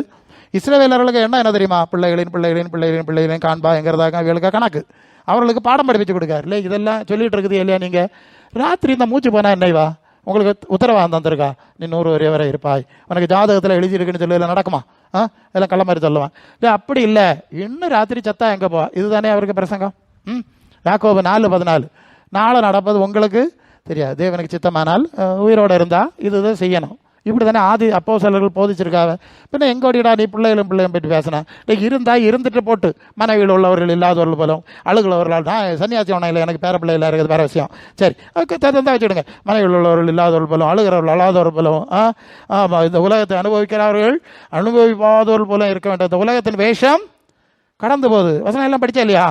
இஸ்ரவேலர்களுக்கு என்ன தெரியுமா? பிள்ளைகளின் காண்பாங்கிறதாக இவர்களுக்கு கணக்கு. அவர்களுக்கு பாடம் படிப்பிச்சு கொடுக்காரு இல்லை. இதெல்லாம் சொல்லிட்டு இருக்குது இல்லையா? நீங்கள் ராத்திரி இந்த மூச்சு போனால் என்னைவா உங்களுக்கு உத்தரவாதம் தந்திருக்கா? நீ 100 வரை இருப்பாய், உனக்கு ஜாதகத்தில் எழுதியிருக்குன்னு சொல்லி இல்லை நடக்குமா? எல்லாம் கள்ள மாதிரி சொல்லுவான். இல்லை அப்படி இல்லை, இன்னும் ராத்திரி சத்தா எங்கே போ, இதுதானே அவருக்கு பிரசங்கம். யாக்கோபு 4:14, நாளை நடப்பது உங்களுக்கு தெரியாது, தேவனுக்கு சித்தமானால் உயிரோடு இருந்தால் இதுதான் செய்யணும். இப்படி தானே ஆதி அப்போஸ்தலர்கள் போதிச்சிருக்காங்க. பின்ன எங்கோடிடா நீ பிள்ளைகளும் பற்றி பேசினா? இருந்தால் இருந்துட்டு போட்டு, மனைவியில் உள்ளவர்கள் இல்லாதவர்கள் போலும் அழுகுள்ளவர்களால் நான் சன்னியாசி அவனை இல்லை, எனக்கு பேர பிள்ளை இல்லை, இருக்குது வேறு விஷயம். சரி, தந்தா வச்சுடுங்க. மனைவியில் உள்ளவர்கள் இல்லாதவர்கள் போலும் அழுகிறவர்கள் அழாதவர்கள் போலும், இந்த உலகத்தை அனுபவிக்கிறவர்கள் அனுபவிப்பாதவர்கள் போலும் இருக்க வேண்டும். இந்த உலகத்தின் வேஷம் கடந்து போகுது. வசனம் எல்லாம் படித்தா இல்லையா?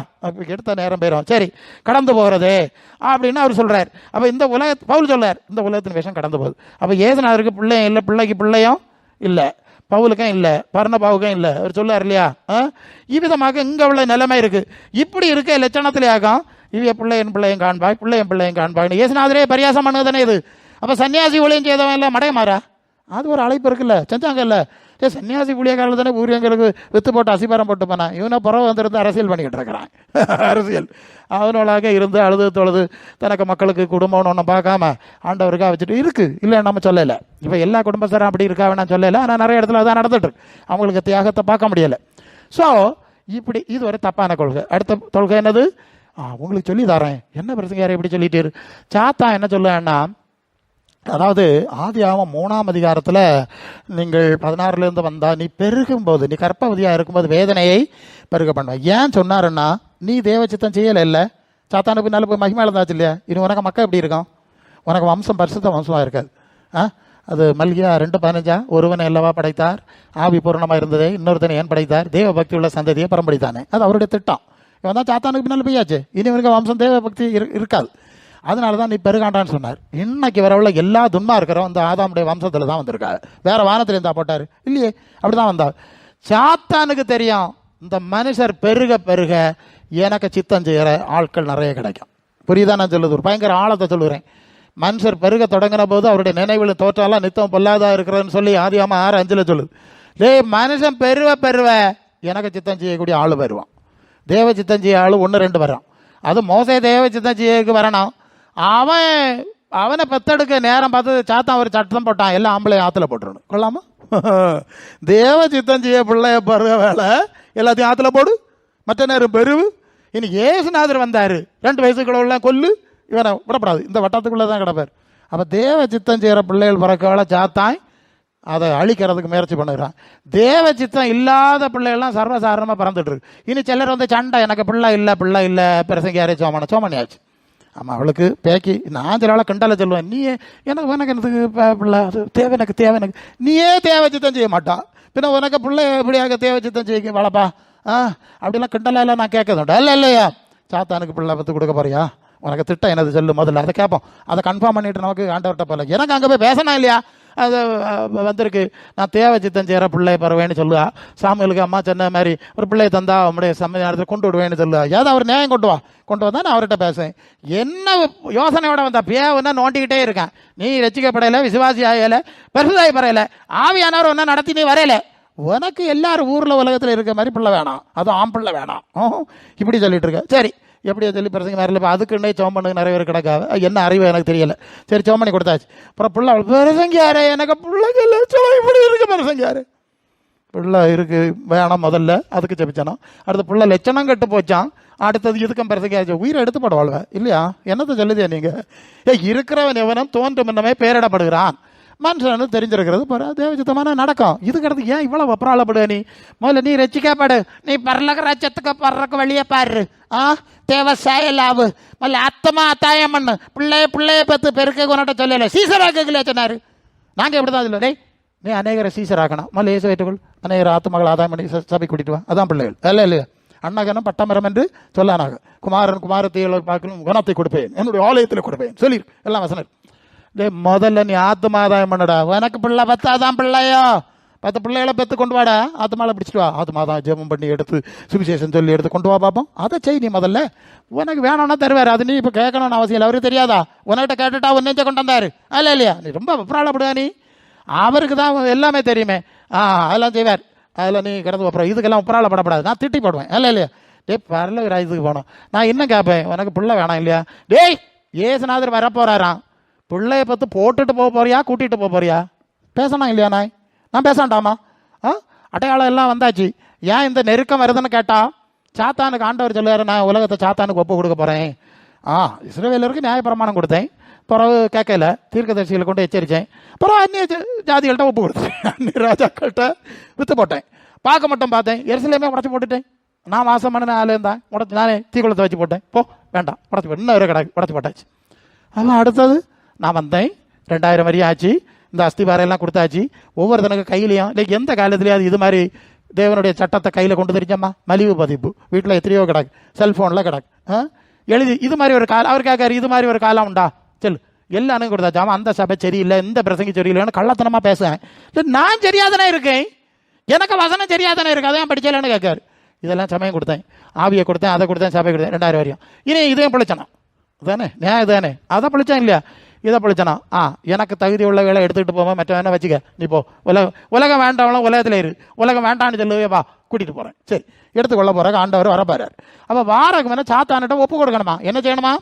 எடுத்த நேரம் போயிடும். சரி, கடந்து போகிறது அப்படின்னு அவர் சொல்கிறார். அப்போ இந்த பவுல் சொல்கிறார், இந்த உலகத்தின் விஷயம் கடந்து போகுது. அப்போ ஏசுநாதருக்கு பிள்ளையும் இல்லை, பிள்ளைக்கு பிள்ளையும் இல்லை, பவுலுக்கும் இல்லை, பர்னபாவுக்கும் இல்லை. அவர் சொல்லார் இல்லையா? இவ்விதமாக இங்கே உள்ள நிலைமை இருக்குது. இப்படி இருக்க லட்சணத்திலே ஆகும் இவைய பிள்ளையும் காண்பாய், பிள்ளையும் காண்பாய். ஏசுநாதரே பரியாசம் பண்ணது தானே இது. அப்போ சன்னியாசி ஊழியம் செய்தவன் இல்லை மடையமாறா? அது ஒரு அழைப்பு இருக்குல்ல, செஞ்சாங்கல்ல. சன்னியாசி ஊழியக்காரர்கள் தானே ஊழியங்களுக்கு வித்து போட்டு அசிபாரம் போட்டு போனான். இவனை புறவை வந்திருந்து அரசியல் பண்ணிக்கிட்டு இருக்கிறான். அரசியல் அவனோளாக இருந்து அழுது தொழுது தனக்கு மக்களுக்கு குடும்பம்னு ஒன்றும் பார்க்காம ஆண்டவருக்காக வச்சுட்டு இருக்குது. இல்லை நம்ம சொல்லலை, இப்போ எல்லா குடும்பஸ்தரும் அப்படி இருக்கா வேணாம் சொல்லலை. ஆனால் நிறைய இடத்துல அதான் நடந்துட்டு இருக்கு. அவங்களுக்கு தியாகத்தை பார்க்க முடியலை. ஸோ இப்படி இது ஒரு தப்பான கொள்கை. அடுத்த கொள்கை என்னது? உங்களுக்கு சொல்லி தரேன். என்ன பிரச்சனை யாரை இப்படி சொல்லிட்டு சாத்தா என்ன சொல்லுன்னா, அதாவது ஆதியாகமம் 3ஆம் அதிகாரத்தில் நீங்கள் 16 வந்தால், நீ பெருகும்போது, நீ கர்ப்பவதியாக இருக்கும்போது வேதனையை பெருக பண்ணுவ. ஏன் சொன்னாருன்னா, நீ தேவச்சித்தம் செய்யலை இல்லை, சாத்தானுக்கு பின்னால் போய் மகிமை இழந்தாச்சு இல்லையா? இனி உனக்கு மக்கள் எப்படி இருக்கும்? உனக்கு வம்சம் பரிசுத்த வம்சமாக இருக்காது. அது மல்கியா 2:15. ஒருவனை அல்லவா படைத்தார், ஆவி பூரணமாக இருந்ததே, இன்னொருத்தனை ஏன் படைத்தார், தேவ பக்தி உள்ள சந்ததியை பரம்படித்தானே. அது அவருடைய திட்டம். இவன் தான் சாத்தானுக்கு பின்னால் போயாச்சு, இனி இவனுக்கு வம்சம் தேவ பக்தி இருக்காது. அதனால தான் நீ பெருகாண்டான்னு சொன்னார். இன்னைக்கு வரவுள்ள எல்லா துன்மா இருக்கிறோம் இந்த ஆதாமுடைய வம்சத்தில் தான் வந்திருக்காரு. வேற வானத்தில் இருந்தா போட்டார் இல்லையே, அப்படிதான் வந்தார். சாத்தானுக்கு தெரியும் இந்த மனுஷர் பெருக பெருக எனக்கு சித்தம் செய்கிற ஆட்கள் நிறைய கிடைக்கும். புரியுதா நான் சொல்லுது? ஒரு பயங்கர ஆழத்தை சொல்லுறேன். மனுஷர் பெருக தொடங்கின போது அவருடைய நினைவில் தோற்றாலாம் நித்தம் பொல்லாதா இருக்கிறதுன்னு சொல்லி ஆதியாகமம் 6:5 சொல்லுது. மனுஷன் பெருவ பெருவ எனக்கு சித்தம் செய்யக்கூடிய ஆள் வருவான். தேவ சித்தம் செய்ய ஆள் 1-2 வரான். அது மோசே தேவ சித்தம் செய்யக்கு வரணும். அவனை பெத்தெடுக்க நேரம் பார்த்து சாத்தான் ஒரு சட்டம் போட்டான், எல்லாம் ஆம்பளை ஆற்றுல போட்டுருணும். கொள்ளாமா? தேவ சித்தம் செய்ய பிள்ளைய பருவ வேலை எல்லாத்தையும் ஆற்றுல போடு, மற்ற நேரம் பெருவு. இனி ஏசுநாதர் வந்தார், 2 வயசுக்குள்ள கொல்லு, இவனை விடப்படாது, இந்த வட்டத்துக்குள்ளே தான் கிடப்பார். அப்போ தேவ சித்தம் செய்கிற பிள்ளைகள் பிறக்கவளை சாத்தாய் அதை அழிக்கிறதுக்கு முயற்சி பண்ணுறான். தேவ சித்தம் இல்லாத பிள்ளைகள்லாம் சர்வசாதாரணமாக பறந்துட்டு இருக்கு. இனி சிலர் வந்து சண்டை, எனக்கு பிள்ளை இல்லை பிரசங்க யாரே சோமனியாச்சு. ஆமாம், அவளுக்கு பேக்கி நான் சில ஆளை கண்டால சொல்லுவேன், நீயே எனக்கு பிள்ளை அது தேவை எனக்கு நீயே தேவ சித்தம் செய்ய மாட்டான், பின்ன உனக்கு பிள்ளை எப்படியாக தேவ சித்தம் செய்ய வளப்பா அப்படிலாம் கிண்டலாம் நான் கேட்கறேன். இல்லையா சாத்தானுக்கு பிள்ளை பத்து கொடுக்க போறியா, உனக்கு திட்டம் என்னது சொல்லு முதல்ல, அதை கேட்போம். அதை கன்ஃபார்ம் பண்ணிட்டு நமக்கு ஆண்டவர்கிட்ட போகல. எனக்கு அங்கே போய் பேசணும் இல்லையா, அது வந்திருக்கு. நான் தேவ சித்தம் செய்கிற பிள்ளையை பரவேன்னு சொல்லுவா. சாமியலுக்கு அம்மா சொன்ன மாதிரி ஒரு பிள்ளையை தந்தா உங்களுடைய சம்மதி நேரத்தில் கொண்டு விடுவேன்னு சொல்லுவா. ஏதாவது அவர் நியாயம் கொண்டு வந்தா நான் அவர்கிட்ட பேசுவேன். என்ன யோசனையோட வந்தா பேவுன்னா நோண்டிக்கிட்டே இருக்கேன். நீ ரசிக்கப்படையில, விசுவாசி ஆகலை, பரிசுத்தாய் பறையில, ஆவியானவர் ஒன்றா நடத்தி நீ வரையில, உனக்கு எல்லாரும் ஊரில் உலகத்தில் இருக்க மாதிரி பிள்ளை வேணாம், அதுவும் ஆண் பிள்ளை வேணாம், இப்படி சொல்லிட்டு இருக்க. சரி, எப்படியா சொல்லி பிரசங்க வேற இல்லை. அதுக்குன்னே சோம்பனுக்கு நிறைய பேர் கிடக்காது, என்ன அறிவு எனக்கு தெரியல. சரி, சோம்பனி கொடுத்தாச்சு. அப்புறம் பிள்ளை பிரசங்க யாரு, எனக்கு பிள்ளைங்க இல்லை, இப்படி இருக்கு பிரசங்க யாரு, பிள்ளை இருக்கு வேணாம் முதல்ல, அதுக்கு ஜெபிச்சானோ. அடுத்த பிள்ளை லட்சணம் கட்டு போச்சான், அடுத்தது இதுக்கும் பிரசங்க ஆச்சு. உயிரை எடுத்து போட வாழ்வ இல்லையா, என்னத்தை சொல்லுதியா நீங்க? இருக்கிறவன் எவனும் தோன்றும் என்னமே பேரிடப்படுகிறான், மனுஷனு தெரிஞ்சிருக்கிறது தேவச்சித்தமான நடக்கும். இது கிடந்து ஏன் இவ்வளவு அப்புறாளப்படுக? நீ முதல்ல நீ ரசிக்கப்படு, நீ பரலக ராஜ்யத்துக்கு பர்றக்கு வழியே பாரு, தேவ சாயலாவு மல்ல அத்தமா அத்தாயம் பண்ணு, பிள்ளைய பத்து பெருக்க கொண்டாட்ட சொல்லல, சீசராக்கல சொன்னாரு. நாங்கள் எப்படி தான் இல்லை, நீ அநேகரை சீசராக்கணும், மல்ல ஏசு வைத்துக்கொள், அநேகர் ஆத்மகள் ஆதாயம் பண்ணி சபை கூட்டிட்டு வா, அதான் பிள்ளைகள். இல்லையா அண்ணகனம் பட்டமரம் என்று சொல்லானாக, குமாரத்தை பார்க்கணும் குணத்தை கொடுப்பேன், என்னுடைய ஆலயத்தில் கொடுப்பேன் சொல்லி எல்லாம் வசனர். முதல்ல நீ ஆத்மாதாயம் பண்ணடா, உனக்கு பிள்ளை பத்தாதான் பிள்ளையோ, 10 பிள்ளைகளை பெற்று கொண்டு வாடா, ஆத்மாவை பிடிச்சிட்டு வா, ஆத்மாதான் ஜெபம் பண்ணி எடுத்து சுவிசேஷம் சொல்லி எடுத்து கொண்டு வா பார்ப்போம். அதை செய் நீ முதல்ல, உனக்கு வேணும்னா தருவார், அது நீ இப்போ கேட்கணும்னு அவசியம் இல்லை. அவருக்கு தெரியாதா, உனக்கிட்ட கேட்டுட்டா உன்னே கொண்டு வந்தாரு இல்லையா? நீ ரொம்ப அப்புறாளப்படுவா நீ, அவருக்கு தான் எல்லாமே தெரியுமே, அதெல்லாம் செய்வார், அதில் நீ கிடந்து அப்புறம் இதுக்கெல்லாம் உப்புறாளப்படப்படாது, நான் திட்டி போடுவேன் இல்லையா? பரல இதுக்கு போனோம். நான் இன்னும் கேட்பேன், உனக்கு பிள்ளை வேணாம் இல்லையா? ஏசுநாதர் வரப்போறாராம், பிள்ளைய பத்து போட்டுட்டு போக போறியா கூட்டிகிட்டு போக போறியா? பேசணும் இல்லையா? நான் பேசாண்டாமா? அடையாளம் எல்லாம் வந்தாச்சு. ஏன் இந்த நெருக்கம் வருதுன்னு கேட்டா, சாத்தானுக்கு ஆண்டவர் சொல்லுவார், நான் உலகத்தை சாத்தானுக்கு ஒப்பு கொடுக்க போகிறேன். இஸ்ரவேலருக்கு நியாயப்பிரமாணம் கொடுத்தேன், பிறகு கேட்கல, தீர்க்கதரிசிகளை கொண்டு எச்சரித்தேன், பிறகு அந்நிய ஜாதிகள்கிட்ட ஒப்பு கொடுத்தேன், அந்நிய ராஜாக்கள்கிட்ட விற்று போட்டேன், பார்க்க மட்டும் பார்த்தேன், எருசலேமே உடச்சி போட்டுட்டேன். நான் வாசம் பண்ண ஆள் இருந்தான், உடச்சி நானே தீக்குளத்தை வச்சு போட்டேன், வேண்டாம் உடச்சி போட்டேன், இன்னும் கிடக்கு உடச்சி போட்டாச்சு. அதெல்லாம் அடுத்தது நான் வந்தேன், 2000 வரையும் ஆச்சு, இந்த அஸ்திபாரெல்லாம் கொடுத்தாச்சு. ஒவ்வொருத்தனுக்கு கையிலையும் இல்லை எந்த காலத்துலேயும் இது மாதிரி தேவனுடைய சட்டத்தை கையில் கொண்டு தெரிஞ்சம்மா, மலிவு பதிப்பு வீட்டில் எத்தனையோ கிடக்கு, செல்ஃபோனில் கிடக்கு, எழுதி இது மாதிரி ஒரு காலம் அவர் கேட்காரு, இது மாதிரி ஒரு காலம் உண்டா சொல்லு, எல்லாரும் கொடுத்தாச்சாமா. அந்த சபை சரியில்லை, இந்த பிரசங்கி சரியில்லைன்னு கள்ளத்தனமாக பேசுவேன். இல்லை நான் சரியாதானே இருக்கேன், எனக்கு வசனம் சரியாதானே இருக்கு, அதான் படிச்சலன்னு கேட்காரு. இதெல்லாம் சமயம் கொடுத்தேன், ஆவியை கொடுத்தேன், அதை கொடுத்தேன், சபை கொடுத்தேன், 2000 வரையும். இனி இதையும் பிழைச்சனா தானே, நியாயம் தானே, அதை பிழைச்சான் இல்லையா? இதை பிழைச்சனா எனக்கு தகுதி உள்ள வேலை எடுத்துக்கிட்டு போவேன், மற்ற வேணா வச்சுக்க, நீ போ, உலகம் வேண்டாம், உலகத்தில் இரு, உலகம் வேண்டான்னு சொல்லுவே, வா கூட்டிகிட்டு போகிறேன், சரி எடுத்துக்கொள்ள போகிறாங்க. ஆண்டவர் வரப்பாரு. அப்போ வாரக்கு மேலே சாத்தானிட்ட ஒப்பு கொடுக்கணுமா? என்ன செய்யணுமா?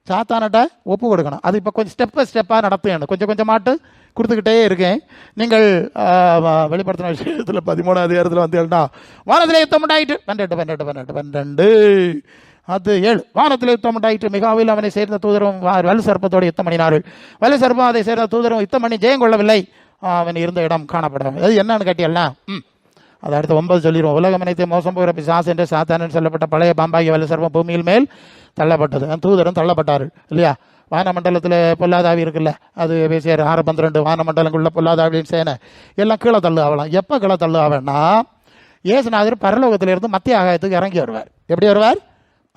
சாத்தானிட்ட ஒப்பு கொடுக்கணும். அது இப்போ கொஞ்சம் ஸ்டெப்பாக நடத்தணும், கொஞ்சம் கொஞ்சமாட்டு கொடுத்துக்கிட்டே இருக்கேன். நீங்கள் வெளிப்படுத்தின விஷயத்தில் 13ஆம் அதிகாரத்தில் வந்து எழுந்தா, வானத்திலே யுத்தம் உண்டாயிட்டு 12 அது 7 வானத்தில் யுத்தம் உண்டாயிட்டு, மிகாவில் அவனை சேர்ந்த தூதரும் வலு சர்ப்பத்தோடு யுத்தம் பண்ணினார்கள், வலு சர்ப்பம் அதை சேர்ந்த தூதரும் யுத்தம் பண்ணி ஜெயம் கொள்ளவில்லை, அவன் இருந்த இடம் காணப்படும். அது என்னன்னு கேட்டியல்னா, அதை அடுத்து 9 சொல்லிடுவோம். உலகம் அனைத்து மோசம் போகிற பிசாசு என்று சாத்தானு சொல்லப்பட்ட பழைய பாம்பாகிய வலு சர்ப்பம் பூமியில் மேல் தள்ளப்பட்டது, தூதரும் தள்ளப்பட்டார்கள் இல்லையா? வானமண்டலத்தில் பொல்லாதாவி இருக்குல்ல, அது பேசியார் 6:12 வானமண்டலங்குள்ள பொல்லாதாவின் சேனை எல்லாம் கீழே தள்ளு ஆகலாம். எப்போ கீழே தள்ளு ஆவேன்னா, இயேசுநாதர் பரலோகத்திலிருந்து மத்திய ஆகாயத்துக்கு இறங்கி வருவார். எப்படி வருவார்?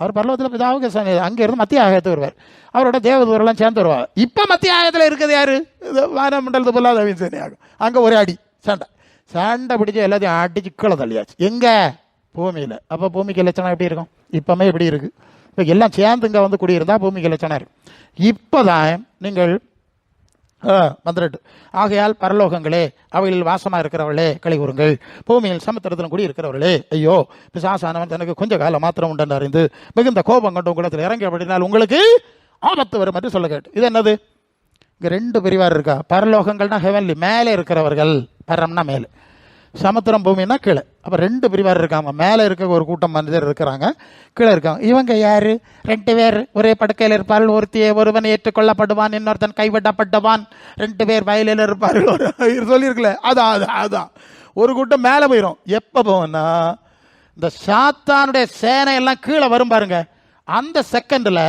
அவர் பரலோகத்தில் பிதாவுக்கு அங்கே இருந்து மத்திய ஆகாயத்துக்கு வருவார். அவரோட தேவதூரெல்லாம் சேர்ந்து வருவார். இப்போ மத்திய ஆகாயத்தில் இருக்குது யாரு? வானமண்டலத்து பொல்லாதாவின் சேனை ஆகும். அங்கே ஒரே அடி சண்டை பிடிச்சி எல்லாத்தையும் அடிச்சு கீழே தள்ளியாச்சு. எங்கே? பூமியில். அப்போ பூமிக்கு லட்சணம் எப்படி இருக்கும்? இப்போமே எப்படி இருக்குது? இப்போ எல்லாம் சேர்ந்து இங்கே வந்து குடியிருந்தால் பூமிக்கு லட்சணம் இருக்கும். இப்போ தான் நீங்கள் 12 ஆகையால் பரலோகங்களே அவைகளில் வாசமாக இருக்கிறவர்களே களி கூறுங்கள், பூமியில் சமுத்திரத்திலும் கூடி இருக்கிறவர்களே ஐயோ பிசாசானவன் தனக்கு கொஞ்ச காலம் மாத்திரம் உண்டு அறிந்து மிகுந்த கோபம் கொண்டு உங்களிடத்தில் இறங்கி அப்படினால் உங்களுக்கு ஆபத்து வரும் என்று சொல்ல கேட்டு. இது என்னது? இங்கே 2 பிரிவார் இருக்கா. பரலோகங்கள்னா ஹெவன்லி, மேலே இருக்கிறவர்கள். பரம்னா மேலே, சமுத்திரம் பூமின்னா கீழே. அப்போ 2 பிரிவார் இருக்காங்க. மேலே இருக்க ஒரு கூட்டம் மனிதர் இருக்கிறாங்க, கீழே இருக்காங்க. இவங்க யாரு? 2 பேர் ஒரே படுக்கையில் இருப்பார்கள். ஒருவன் ஏற்றுக்கொள்ளப்படுவான், இன்னொருத்தன் கைவிடப்பட்டவான். 2 பேர் வயலில் இருப்பார்கள் சொல்லியிருக்கல. அதான் ஒரு கூட்டம் மேலே போயிடும். எப்போ போவோம்னா, இந்த சாத்தானுடைய சேனை எல்லாம் கீழே வரும் பாருங்க. அந்த செகண்டில்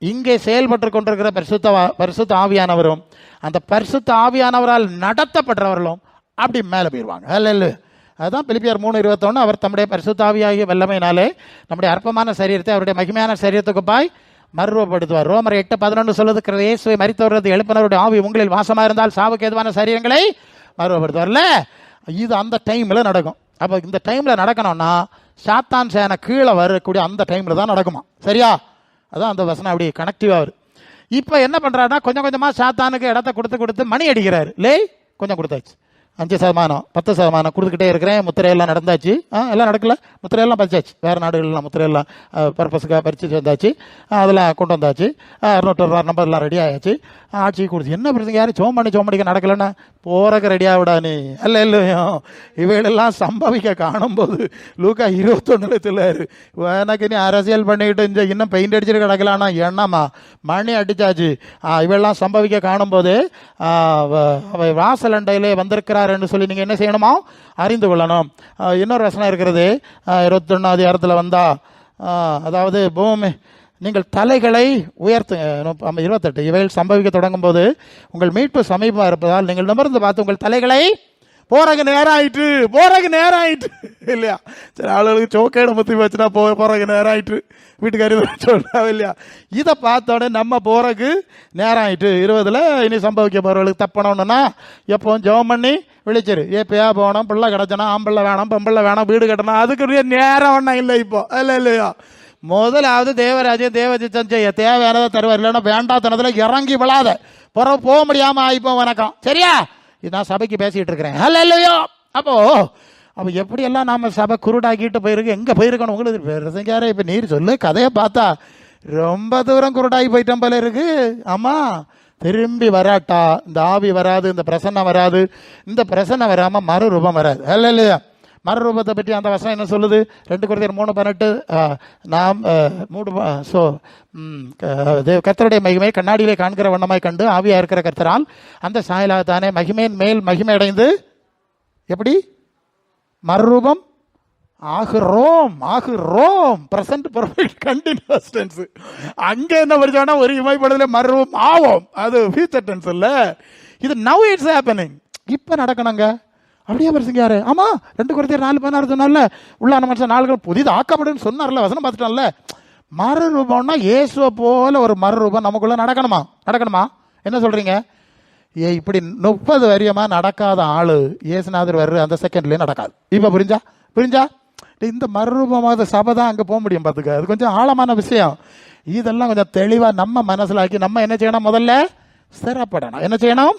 இங்கே செயல்பட்டு கொண்டிருக்கிற பரிசுத்த ஆவியானவரும் அந்த பரிசுத்த ஆவியானவரால் நடத்தப்படுறவர்களும் அப்படி மேலே போயிடுவாங்க. அல்ல, அதுதான் பிலிப்பியர் 3:21 அவர் தம்முடைய பரிசுத்த ஆவியாகிய வல்லமையினாலே நம்முடைய அற்பமான சரீரத்தை அவருடைய மகிமையான சரீரத்துக்கு பாய் மறுரூபப்படுத்துவார். ரோமர் 8:11 சொல்லுது, இயேசுவை மரித்தவரது எழுப்பினருடைய ஆவி உங்களில் வாசமாக இருந்தால் சாவுக்கு ஏதுவான சரீரங்களை மறுரூபப்படுத்துவார்ல. இது அந்த டைமில் நடக்கும். அப்போ இந்த டைமில் நடக்கணும்னா சாத்தான் சேனை கீழே வரக்கூடிய அந்த டைமில் தான் நடக்குமா? சரியா? அதான் அந்த வசனம் அப்படி கனெக்டிவாக வரும். இப்போ என்ன பண்ணுறாருன்னா, கொஞ்சம் கொஞ்சமாக சாத்தானுக்கு இடத்த கொடுத்து மணி அடிக்கிறாரு. கொஞ்சம் கொடுத்தாச்சு, 5%, 10% கொடுத்துக்கிட்டே இருக்கிறேன். முத்திரையெல்லாம் நடந்தாச்சு. எல்லாம் நடக்கல, முத்திரையெல்லாம் பறிச்சாச்சு. வேறு நாடுகள்லாம் முத்திரையெல்லாம் பர்பஸுக்காக பறிச்சு வந்தாச்சு. அதெல்லாம் கொண்டு வந்தாச்சு. 600 நம்பர்லாம் ரெடி ஆயாச்சு. ஆட்சி கொடுத்து என்ன பிரச்சனை? யாரும் சோம்படிக்க நடக்கலைன்னா போறக்கு ரெடியாக விடா நீ. இல்லையோ இவைகளெல்லாம் சம்பவிக்க காணும்போது லூக்கா 21 சொல்லாரு, எனக்கு நீ அரசியல் பண்ணிக்கிட்டு இன்னும் பெயிண்ட் அடிச்சுட்டு கிடக்கலான்னா என்னம்மா மணி அடிச்சாச்சு. இவெல்லாம் சம்பவிக்க காணும்போது அவை வாசலண்டையிலே வந்திருக்கிறார் என்று சொல்லி நீங்கள் என்ன செய்யணுமா? அறிந்து கொள்ளணும். இன்னொரு வசனம் இருக்கிறது 21 அதிகாரத்தில் வந்தா, அதாவது பூமி நீங்கள் தலைகளை உயர்த்து 28 இவைகள் சம்பவிக்க தொடங்கும் போது உங்கள் மீட்பு சமீபமாக இருப்பதால் நீங்கள் நிமிர்ந்து பார்த்து உங்கள் தலைகளை போறக்கு நேரம் ஆயிட்டு இல்லையா? சரி, ஆளுகளுக்கு சோக்கேட முத்தி வச்சுனா போறக்கு நேரம் ஆயிட்டு வீட்டுக்காரி சொல்றா இல்லையா? இதை பார்த்தோடனே நம்ம போறக்கு நேரம் ஆயிட்டு 20 இனி சம்பவிக்க போறவர்களுக்கு தப்பணும்னா எப்போ ஜெபம் பண்ணி விழிச்சிரு. ஏப்பையா போனோம், பிள்ளை கிடச்சனா, ஆம்பிள்ளை வேணும், பெம்பிள்ளை வேணும், வீடு கட்டணும், அதுக்கு நேரம் ஒன்றும் இல்லை இப்போ. இல்லையா? முதலாவது தேவராஜ்யம் தேவஜித்தம் செய்ய தேவையானதை தருவார். இல்லைன்னா வேண்டாத்தனத்தில் இறங்கி விழாத பிறகு போக முடியாமல் ஆயிப்போ வணக்கம். சரியா? இது நான் சபைக்கு பேசிகிட்டு இருக்கிறேன். இல்லையோ? அப்போ எப்படியெல்லாம் நாம் சபை குருடாக்கிட்டு போயிருக்கு. எங்கே போயிருக்கணும் உங்களுக்கு பிரசங்காரே? இப்போ நீர் சொல்லு கதையை பார்த்தா ரொம்ப தூரம் குருடாகி போயிட்டோம் போல இருக்கு. ஆமாம், திரும்பி வராட்டா இந்த ஆவி வராது, இந்த பிரசன்னம் வராது. இந்த பிரசன்னம் வராமல் மறுரூபம் வராது. இல்லையா? மறுரூபத்தை பற்றி அந்த வசனம் என்ன சொல்லுது? 2 கொரிந்தியர் 3:18 நாம் கர்த்தருடைய மகிமை கண்ணாடியிலே காண்கிற வண்ணமாய் கண்டு ஆவியா இருக்கிற கர்த்தரால் அந்த சாயலாகத்தானே மகிமையின் மேல் மகிமை அடைந்து எப்படி மறுரூபம் ஆகுறோம். Present perfect continuous tense. அங்க என்ன படிச்சோம்னா ஒரு இமைப்படுதல மறுரூபம் ஆவோம், அது ஃபியூச்சர் டென்ஸ் இல்ல. இது நவ் இட்ஸ் ஹேப்பனிங், இப்ப நடக்கணுங்க. அப்படியே பரிசுங்க யாரு? ஆமா, 2 கொரிந்தியர் 4:16 சொன்னார்ல, உள்ளான மனுஷன் நாள்கள் புதிது ஆக்கப்படுன்னு சொன்னார்ல, வசனம் பார்த்துட்டோம்ல. மறுரூபம்னா இயேசுவை போல ஒரு மறுரூபம் நமக்குள்ள நடக்கணுமா? என்ன சொல்றீங்க? இப்படி 30 வருஷமா நடக்காத ஆளு இயேசுநாதர் வர்ற அந்த செகண்ட்லயே நடக்காது. இப்ப புரிஞ்சா இந்த மறுரூபமாக சபை தான் அங்கே போக முடியும். பார்த்துக்க, அது கொஞ்சம் ஆழமான விஷயம். இதெல்லாம் கொஞ்சம் தெளிவாக நம்ம மனசில் ஆக்கி நம்ம என்ன செய்யணும்? முதல்ல ஸ்திரப்படணும். என்ன செய்யணும்?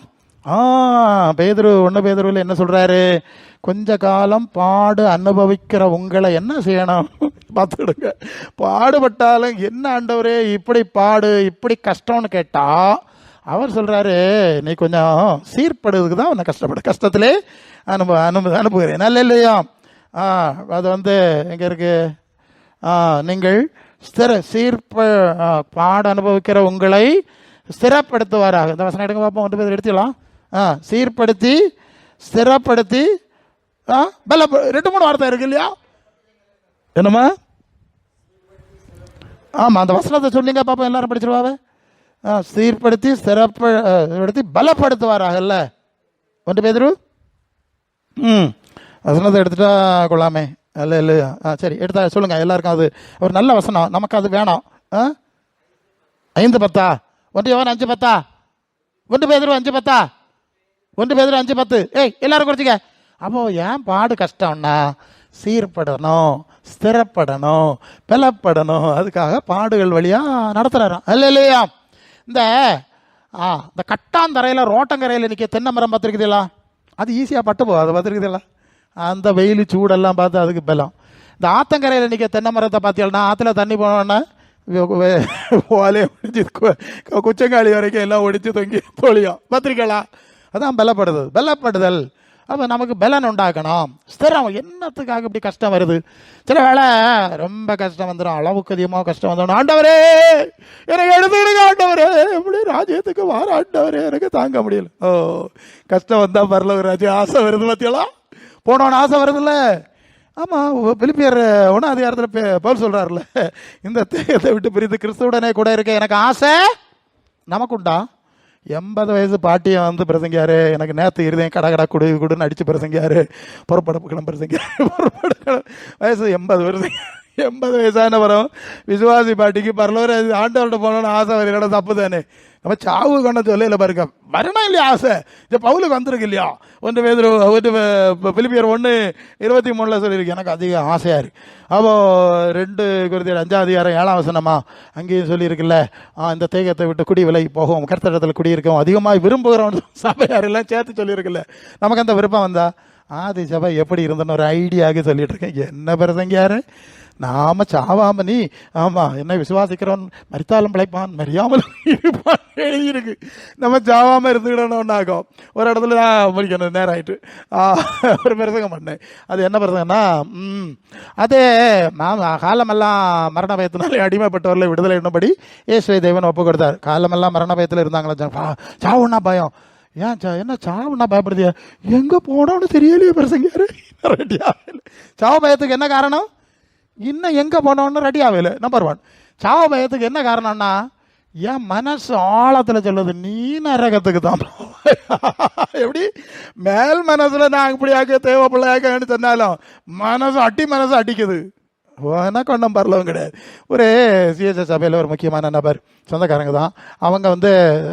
பேதுரு 1 பேதுருவில் என்ன சொல்றாரு? கொஞ்ச காலம் பாடு அனுபவிக்கிற உங்களை என்ன செய்யணும்? பார்த்துடுங்க. பாடுபட்டாலும் என்ன ஆண்டவரே இப்படி பாடு இப்படி கஷ்டம்னு கேட்டா அவர் சொல்றாரு, நீ கொஞ்சம் சீர்படுறதுக்கு தான் உன்னை கஷ்டத்திலே அனுப்புகிறேன். நல்ல இல்லையா? அது எங்க இருக்கு? நீங்கள் பாட அனுபவிக்கிற உங்களை ஸ்திரப்படுத்துவாராக. இந்த வசனம் எடுங்க பார்ப்போம். 1 பேர் எடுத்துக்கலாம். சீர்படுத்தி ஸ்திரப்படுத்தி 2-3 வார்த்தை இருக்கு இல்லையா? என்னமா? ஆமா, அந்த வசனத்தை சொல்லிங்க பாப்போம், எல்லாரும் படிச்சிருவாவே. சீர்படுத்தி சிறப்படுத்தி பலப்படுத்துவாராகல்ல. 1 பேதுரு வசனத்தை எடுத்துட்டா கொள்ளாமே. இல்லை இல்லையா? சரி, எடுத்தா சொல்லுங்க எல்லாருக்கும். அது ஒரு நல்ல வசனம், நமக்கு அது வேணும். 5:10 1 யோவான் 5:10 1 பேதுரு 5:10 1 பேதுரு 5:10. எல்லாரும் குறைச்சிக்க. அப்போ ஏன் பாடு கஷ்டம்னா சீர்படணும், ஸ்திரப்படணும், பலப்படணும். அதுக்காக பாடுகள் வழியா நடத்துறாராம். இல்லை இல்லையா? இந்த கட்டாந்தரையில் ரோட்டங்கரையில் நிற்க தென்னை மரம் பார்த்துருக்குதுங்களா? அது ஈஸியாக பட்டு போகும். அதை பார்த்துருக்குதுங்களா? அந்த வெயில் சூடெல்லாம் பார்த்து அதுக்கு பலம். இந்த ஆத்தங்கரையில் நிற்க தென்னை மரத்தை பார்த்தீங்கன்னா ஆற்றுல தண்ணி போனோன்னா ஓலையை ஒடிச்சு குச்சங்காலி வரைக்கும் எல்லாம் ஒடிச்சு தொங்கி தொழியும். பார்த்துருக்கீங்களா? அதான் பலப்படுதல். அப்போ நமக்கு பலன் உண்டாக்கணும். ஸ்திரம். என்னத்துக்காக இப்படி கஷ்டம் வருது? சில வேளை ரொம்ப கஷ்டம் வந்துடும், அளவுக்கு அதிகமாக கஷ்டம் வந்துடும். ஆண்டவரே எனக்கு எடுத்துக்கிடுங்க, ஆண்டவரே எப்படி ராஜ்யத்துக்கு வார ஆண்டவரே, எனக்கு தாங்க முடியல. கஷ்டம் வந்தால் பரலோக ராஜ்யம் ஆசை வருது. பார்த்தியெல்லாம் போனோன்னு ஆசை வருதுல்ல? ஆமாம், பிலிப்பியர் 1ஆம் அதிகாரத்தில் பவுல் சொல்கிறார்ல, இந்த தேகத்தை விட்டு பிரித்து கிறிஸ்துவுடனே கூட இருக்க எனக்கு ஆசை நமக்குண்டா. 80 வயசு பாட்டியை வந்து பிரசங்கியாரு, எனக்கு நேற்று இருதயம் கடை குடுன்னு அடித்து பிரசங்கியாரு, புறப்படப்புக்கிழமை பிரசங்கியாரு. வயசு 80 வருது. 80 வயசான வரும் விசுவாசி பாட்டிக்கு பரலோர ஆண்டவர்கிட்ட போனோன்னு ஆசை வரையில தப்பு தானே. நம்ம சாவு கொண்ட சொல்ல இல்லை பாருங்க, வரணும் இல்லையா ஆசை? பவுலுக்கு வந்திருக்கு இல்லையா? 1 பேதுரு பிலிப்பியர் 1:23 சொல்லியிருக்கு எனக்கு அதிக ஆசையாக இருக்குது. அப்போ 2 கொரிந்தியர் 5ஆம் அதிகாரம் 7ஆம் வசனமா அங்கேயும் சொல்லியிருக்குல்ல, இந்த தேகத்தை விட்டு குடி விலகி போகும், கர்த்தரிடத்தில் குடியிருக்கோம், அதிகமாக விரும்புகிறோம் சபையார் எல்லாம் சேர்த்து சொல்லியிருக்குல்ல. நமக்கு அந்த விருப்பம் வந்தா ஆதி சபை எப்படி இருந்தன்னு ஒரு ஐடியாவுக்கு சொல்லிட்டு இருக்கேன். என்ன பிரசங்கியாரு? நாம சாவாம நீ என்ன விசுவாசிக்கிறோம், மரித்தாலும் பிழைப்பான் மரியாமல் இருப்பான் எழுதியிருக்கு. நம்ம சாவாம இருந்துக்கிடணும்னாகும். ஒரு இடத்துல முடிக்கணும், நேரம் ஆயிட்டு ஒரு பிரசங்கம் பண்ணேன். அது என்ன பிரசங்கம்னா, அதே காலமெல்லாம் மரண பயத்தினாலே அடிமைப்பட்டவர்களை விடுதலை என்னபடி இயேசுவை தேவன் ஒப்பு கொடுத்தார். காலமெல்லாம் மரண பயத்தில் இருந்தாங்களா, சாவுன்னா பயம். ஏன் என்ன சாவுன்னா பயப்படுதியா? எங்கே போனோன்னு தெரியலையே பிரசங்கியாரு. சாவு பயத்துக்கு என்ன காரணம்? இன்னும் எங்கே போனோன்னு ரெடி ஆகல. நம்பர் 1. சாவு பயத்துக்கு என்ன காரணம்னா, என் மனசு ஆழத்தில் சொல்லுது நீ நரகத்துக்கு தான். எப்படி மேல் மனசுல நான் இப்படியாக்க தேவைப்பிள்ளையாக்கன்னு சொன்னாலும் மனசு அடிக்குது. எனக்கு ஒன்றும் பரலவும் கிடையாது. ஒரு சிஎஸ்எஸ் சபையில் ஒரு முக்கியமான நபர், சொந்தக்காரங்க தான் அவங்க.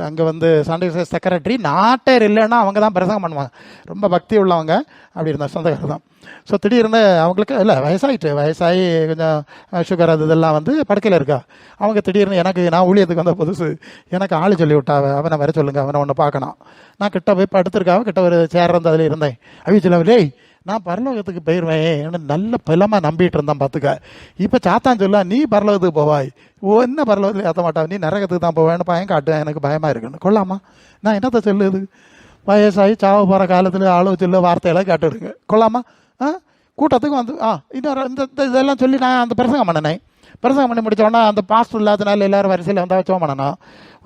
அங்கே சண்டே செக்ரட்டரி, நாட்டர் இல்லைன்னா அவங்க தான் பிரசங்கம் பண்ணுவாங்க. ரொம்ப பக்தி உள்ளவங்க. அப்படி இருந்தால் சொந்தக்காரர் தான். ஸோ திடீர்னு அவங்களுக்கு இல்லை வயசாகி கொஞ்சம் சுகர் அது இதெல்லாம் படுக்கையில் இருக்கா. அவங்க திடீர்னு நான் ஊழியத்துக்கு வந்த புதுசு, எனக்கு ஆள் சொல்லி விட்டாவ, அவனை வர சொல்லுங்க, அவனை ஒன்று பார்க்கணும். நான் கிட்ட போய் படுத்திருக்காவ, கிட்ட ஒரு சேர் இருந்து அதில் இருந்தேன். அவங்க சொல்லவில்லை நான் பரலோகத்துக்கு போயிடுவேன், நல்ல பலமாக நம்பிட்டு இருந்தான் பார்த்துக்க. இப்போ சாத்தான் சொல்ல நீ பரலோகத்துக்கு போவாய், என்ன பரலோகத்தில் ஏற்ற மாட்டான், நீ நரகத்துக்கு தான் போவேன்னு பயம் காட்டுவேன், எனக்கு பயமாக இருக்குன்னு. கொள்ளாமா? நான் என்னத்தை சொல்லுது? வயசாகி சாவ போகிற காலத்தில் ஆளு சொல்ல வார்த்தையெல்லாம் கேட்டுடுங்க. கொள்ளாமா? கூட்டத்துக்கு இன்னொரு இதெல்லாம் சொல்லி நான் அந்த பிரசங்கம் பண்ணினேன். பிரசங்கம் பண்ணி முடித்தோன்னா அந்த பாஸ்டர் இல்லாதனால எல்லோரும் வரிசையில் வந்தால் சோம் பண்ணணும்.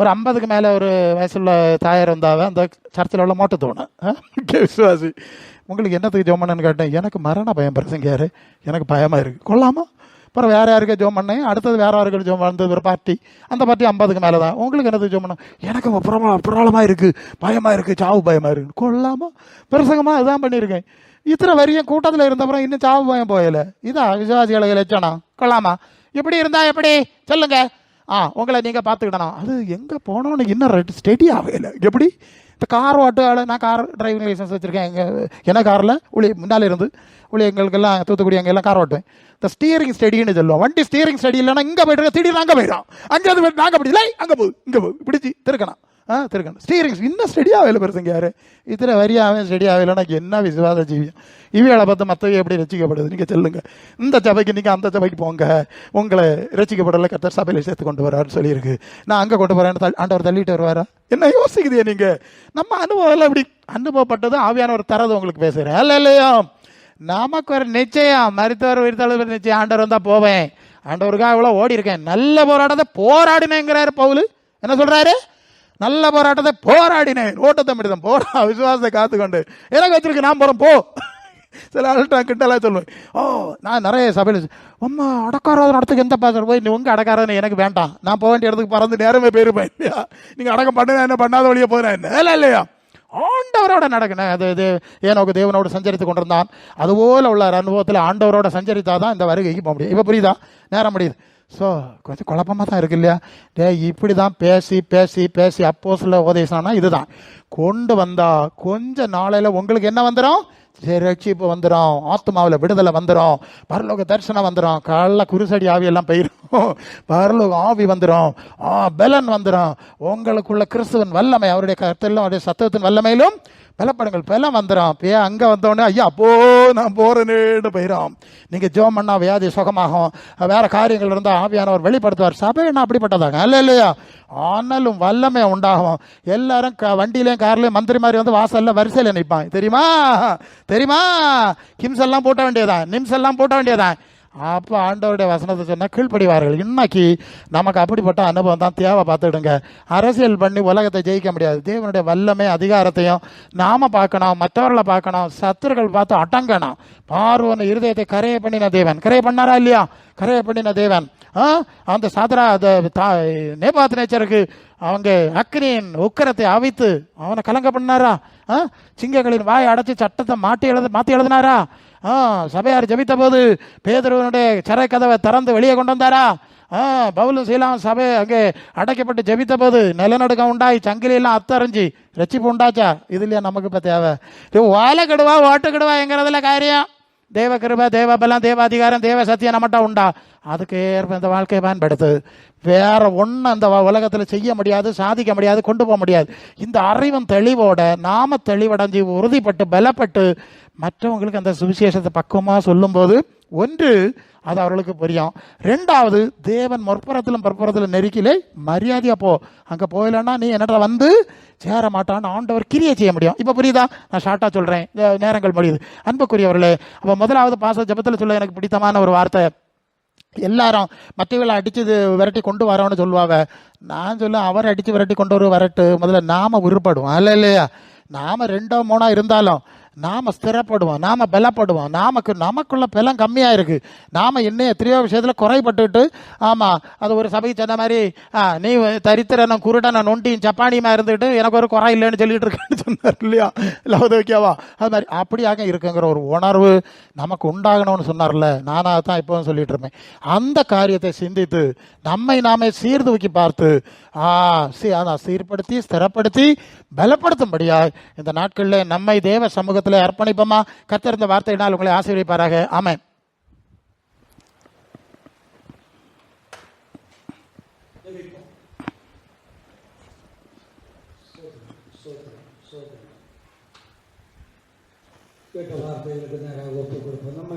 ஒரு 50க்கு மேலே ஒரு வயசுள்ள தாயார் வந்தாவே அந்த சர்ச்சில் உள்ள மோட்டை தோணும். விசுவாசி உங்களுக்கு என்னத்துக்கு ஜோம் பண்ணேன்னு கேட்டேன். எனக்கு மரண பயம் பிரசங்கியாரு, எனக்கு பயமாக இருக்குது. கொள்ளாமா? அப்புறம் வேறு யாருக்கே ஜோம் பண்ணேன். அடுத்தது வேறு யாருக்கு ஜோம் வந்தது ஒரு பார்ட்டி, அந்த பார்ட்டி 50க்கு மேலே தான். உங்களுக்கு என்னத்துக்கு ஜோம் பண்ண? எனக்கு புறாளமாக இருக்குது, பயமாக இருக்குது, சாவு பயமாக இருக்குது. கொள்ளாமா? பிரசங்கமாக இதுதான் பண்ணியிருக்கேன். இத்தனை வரையும் கூட்டத்தில் இருந்தப்புறம் இன்னும் சாவு பயம் போயலை. இதான் விசுவாசிகளை லட்சணம். கொள்ளாமா? எப்படி இருந்தா எப்படி சொல்லுங்க? உங்களை நீங்கள் பார்த்துக்கிடணும். அது எங்கே போனோன்னு இன்னும் ஸ்டெடி ஆகலை. எப்படி இந்த கார் ஓட்டுகளை, நான் கார் டிரைவிங் லைசன்ஸ் வச்சுருக்கேன். என்ன காரில் முன்னால் இருந்து எங்களுக்கெல்லாம் தூத்துக்குடி அங்கே எல்லாம் கார் ஓட்டுவேன். இந்த ஸ்டீரிங் ஸ்டடின்னு சொல்லுவோம். வண்டி ஸ்டீரிங் ஸ்டடி இல்லைன்னா இங்கே போய்ட்டு திடீர்னு அங்கே போயிடும், அங்கே அது நாங்கள் அப்படி இல்லை, அங்கே போகுது, இங்கே போகுது, பிடிச்சி திருக்கணும். ஸ்டீரிங் இன்னும் ஸ்டெடி ஆகலை பெருசுங்க. யார் இத்தனை வரியாகவே ஸ்டெடி ஆகலைன்னா என்ன விசுவாச ஜீவியம்? இவைகளை பார்த்து மற்றவை எப்படி ரசிக்கப்படுது? நீங்கள் சொல்லுங்கள். இந்த சபைக்கு நீங்கள் அந்த சபைக்கு போங்க, உங்களை ரசிக்கப்படலை கர்த்தர் சபையில் சேர்த்து கொண்டு வரான்னு சொல்லியிருக்கு. நான் அங்கே கொண்டு போகிறேன்னு ஆண்டவர் தள்ளிட்டு வருவாரா? என்ன யோசிக்குதே நீங்கள்? நம்ம அனுபவம் இப்படி அனுபவப்பட்டது ஆவியானவர் தரது உங்களுக்கு பேசுகிறேன். இல்லையா? நமக்கு ஒரு நிச்சயம், மருத்துவர் உயிர்த்தளவு நிச்சயம். ஆண்டவர் வந்தால் போவேன், ஆண்டவருக்காக இவ்வளோ ஓடி இருக்கேன், நல்ல போராட்டத்தை போராடினேங்கிறாரு பவுல். என்ன சொல்கிறாரு? நல்ல போராட்டத்தை போராடினேன், ஓட்டத்தை முடிதான் போடா, விசுவாசத்தை காத்துக்கொண்டு எனக்கு வச்சிருக்கு, நான் போகிறேன் போ. சில ஆள்கிட்ட கிண்டலாம் சொல்லுவேன். ஓ, நான் நிறைய சபையில் அம்மா அடக்காராத இடத்துக்கு எந்த பாசர் போய் நீ உங்கள் அடக்காரன்னு எனக்கு வேண்டாம், நான் போக வேண்டிய இடத்துக்கு பறந்து நேரமே போயிருப்பேன் இல்லையா. நீங்கள் அடக்கம் பண்ணுனா என்ன, பண்ணாத வழியே போகிறேன் என்ன இல்லையா. ஆண்டவரோட நடக்கணும். அது இது ஏனோக்கு தேவனோடு சஞ்சரித்து கொண்டிருந்தான். அதுபோல் உள்ள அனுபவத்தில் ஆண்டவரோட சஞ்சரித்தாதான் இந்த வருகைக்கு போக முடியும். இப்போ புரியுதா, நேரம் முடியுது. ஸோ கொஞ்சம் குழப்பமாக தான் இருக்கு இல்லையா. இப்படி தான் பேசி பேசி பேசி அப்போ சில உபதேசம்னா இதுதான் கொண்டு வந்தா கொஞ்ச நாளையில் உங்களுக்கு என்ன வந்துடும், ரட்சிப்பு வந்துடும், ஆத்மாவில் விடுதலை வந்துடும், பரலோக தரிசனம் வந்துடும், கள்ள குருசடி ஆவியெல்லாம் போயிடும், பரலோக ஆவி வந்துடும், பலன் வந்துடும், உங்களுக்குள்ள கிறிஸ்துவின் வல்லமை அவருடைய கருத்திலும் அவருடைய சத்தத்தின் வல்லமையிலும் பலப்படுங்கள், பலம் வந்துடும். அங்கே வந்தோடனே ஐயா அப்போ நான் போறேன்னு போயிடும். நீங்கள் ஜோம் பண்ணா வியாதி சுகமாகும், வேற காரியங்கள் இருந்தால் ஆவியானவர் வெளிப்படுத்துவார். சபைன்னா அப்படிப்பட்டதாங்க இல்லை இல்லையா. ஆனாலும் வல்லமை உண்டாகும். எல்லாரும் வண்டியிலையும் கார்லையும் மந்திரி மாதிரி வந்து வாசல்ல வரிசையில் நிற்பான். தெரியுமா தெரியுமா, கிம்ஸ் எல்லாம் போட்ட வேண்டியதான், நிம்ஸ் எல்லாம் போட்ட வேண்டியதான். அப்போ ஆண்டவருடைய வசனத்தை சொன்னால் கீழ்ப்படிவார்கள். இன்னைக்கு நமக்கு அப்படிப்பட்ட அனுபவம் தான் தேவை. பார்த்துடுங்க, அரசியல் பண்ணி உலகத்தை ஜெயிக்க முடியாது. தேவனுடைய வல்லமை அதிகாரத்தையும் நாம பார்க்கணும், மற்றவர்களை பார்க்கணும், சத்துருக்கள் பார்த்து அடங்கணும். பார்வன் இருதயத்தை கரையை பண்ணின தேவன் கரையை பண்ணாரா இல்லையா, கரையை பண்ணின தேவன். அந்த சாதரா நேபாத் நேச்சருக்கு அவங்க அக்னியின் உக்கரத்தை அவித்து அவனை கலங்க பண்ணாரா, சிங்கங்களின் வாயை அடைச்சி சட்டத்தை மாற்றி எழுதினாரா, சபையார் ஜபித்த போது பேதுருவனுடைய சிறை கதவை திறந்து வெளியே கொண்டு வந்தாரா, பவுலும் சீலாவும் சபை அங்கே அடைக்கப்பட்டு ஜபித்த போது நிலநடுக்கம் உண்டாய் சங்கிலியெல்லாம் அத்தறிஞ்சு ரட்சிப்பு உண்டாச்சா. இது இல்லையா நமக்கு இப்போ தேவை. வாழை கெடுவா ஓட்டு கெடுவா எங்கிறதுல காரியம். தேவ கிருபை, தேவ பலம், தேவ அதிகாரம், தேவ சத்தியம் நம்மகிட்ட உண்டா, அதுக்கு ஏற்ப இந்த வாழ்க்கையை பயன்படுத்து. வேற ஒன்றும் அந்த உலகத்தில் செய்ய முடியாது, சாதிக்க முடியாது, கொண்டு போக முடியாது. இந்த அறிவும் தெளிவோட நாம தெளிவடைஞ்சு உறுதிப்பட்டு பலப்பட்டு மற்றவங்களுக்கு அந்த சுவிசேஷத்தை பக்குவமாக சொல்லும்போது ஒன்று அது அவர்களுக்கு புரியும். ரெண்டாவது, தேவன் முற்புறத்திலும் பிற்புறத்திலும் நெருக்கிலே மரியாதையா போ, அங்கே போயிலன்னா நீ என்னடா வந்து சேர மாட்டான்னு ஆண்டவர் கிரியை செய்ய முடியும். இப்போ புரியுதா, நான் ஷார்ட்டாக சொல்கிறேன், நேரங்கள் முடியுது. அன்புக்குரியவர்களே, அப்போ முதலாவது பாச ஜபத்தில் சொல்ல எனக்கு பிடித்தமான ஒரு வார்த்தை, எல்லாரும் மற்றவர்களை அடித்து விரட்டி கொண்டு வரோன்னு சொல்லுவாங்க. நான் சொல்ல அவர் அடித்து விரட்டி கொண்டு வரட்டு, முதல்ல நாம உருப்படுவோம் அல்ல இல்லையா. நாம 2 3 இருந்தாலும் நாம ஸ்திரப்படுவோம், நாம பலப்படுவோம். நமக்குள்ள பலம் கம்மியாக இருக்கு. நாம இன்னும் எத்தனையோ விஷயத்தில் குறைப்பட்டுட்டு, ஆமாம் அது ஒரு சபைக்கு சொன்ன மாதிரி நீ தரித்திரனும் குருடனும் நொண்டியும் சப்பானியுமா இருந்துட்டு எனக்கு ஒரு குறை இல்லைன்னு சொல்லிட்டு இருக்கேன்னு சொன்னார் இல்லையா, இல்லை ஓகேவா. அது மாதிரி அப்படியாக இருக்குங்கிற ஒரு உணர்வு நமக்கு உண்டாகணும்னு சொன்னார்ல, நானாக தான் இப்போவும் சொல்லிட்டு இருப்பேன். அந்த காரியத்தை சிந்தித்து நம்மை நாமே சீர்தூக்கி பார்த்து சீர்படுத்தி ஸ்திரப்படுத்தி பலப்படுத்தும்படியா இந்த நாட்களில் நம்மை தேவ சமூகத்தில் அர்ப்பணிப்போமா. கர்த்தர் இந்த வார்த்தையினால் உங்களை ஆசீர்வதிப்பாராக. ஆமென். கேட்ட வார்த்தைகளுக்கு நேராக ஒப்புக் கொடுப்போம். நம்மை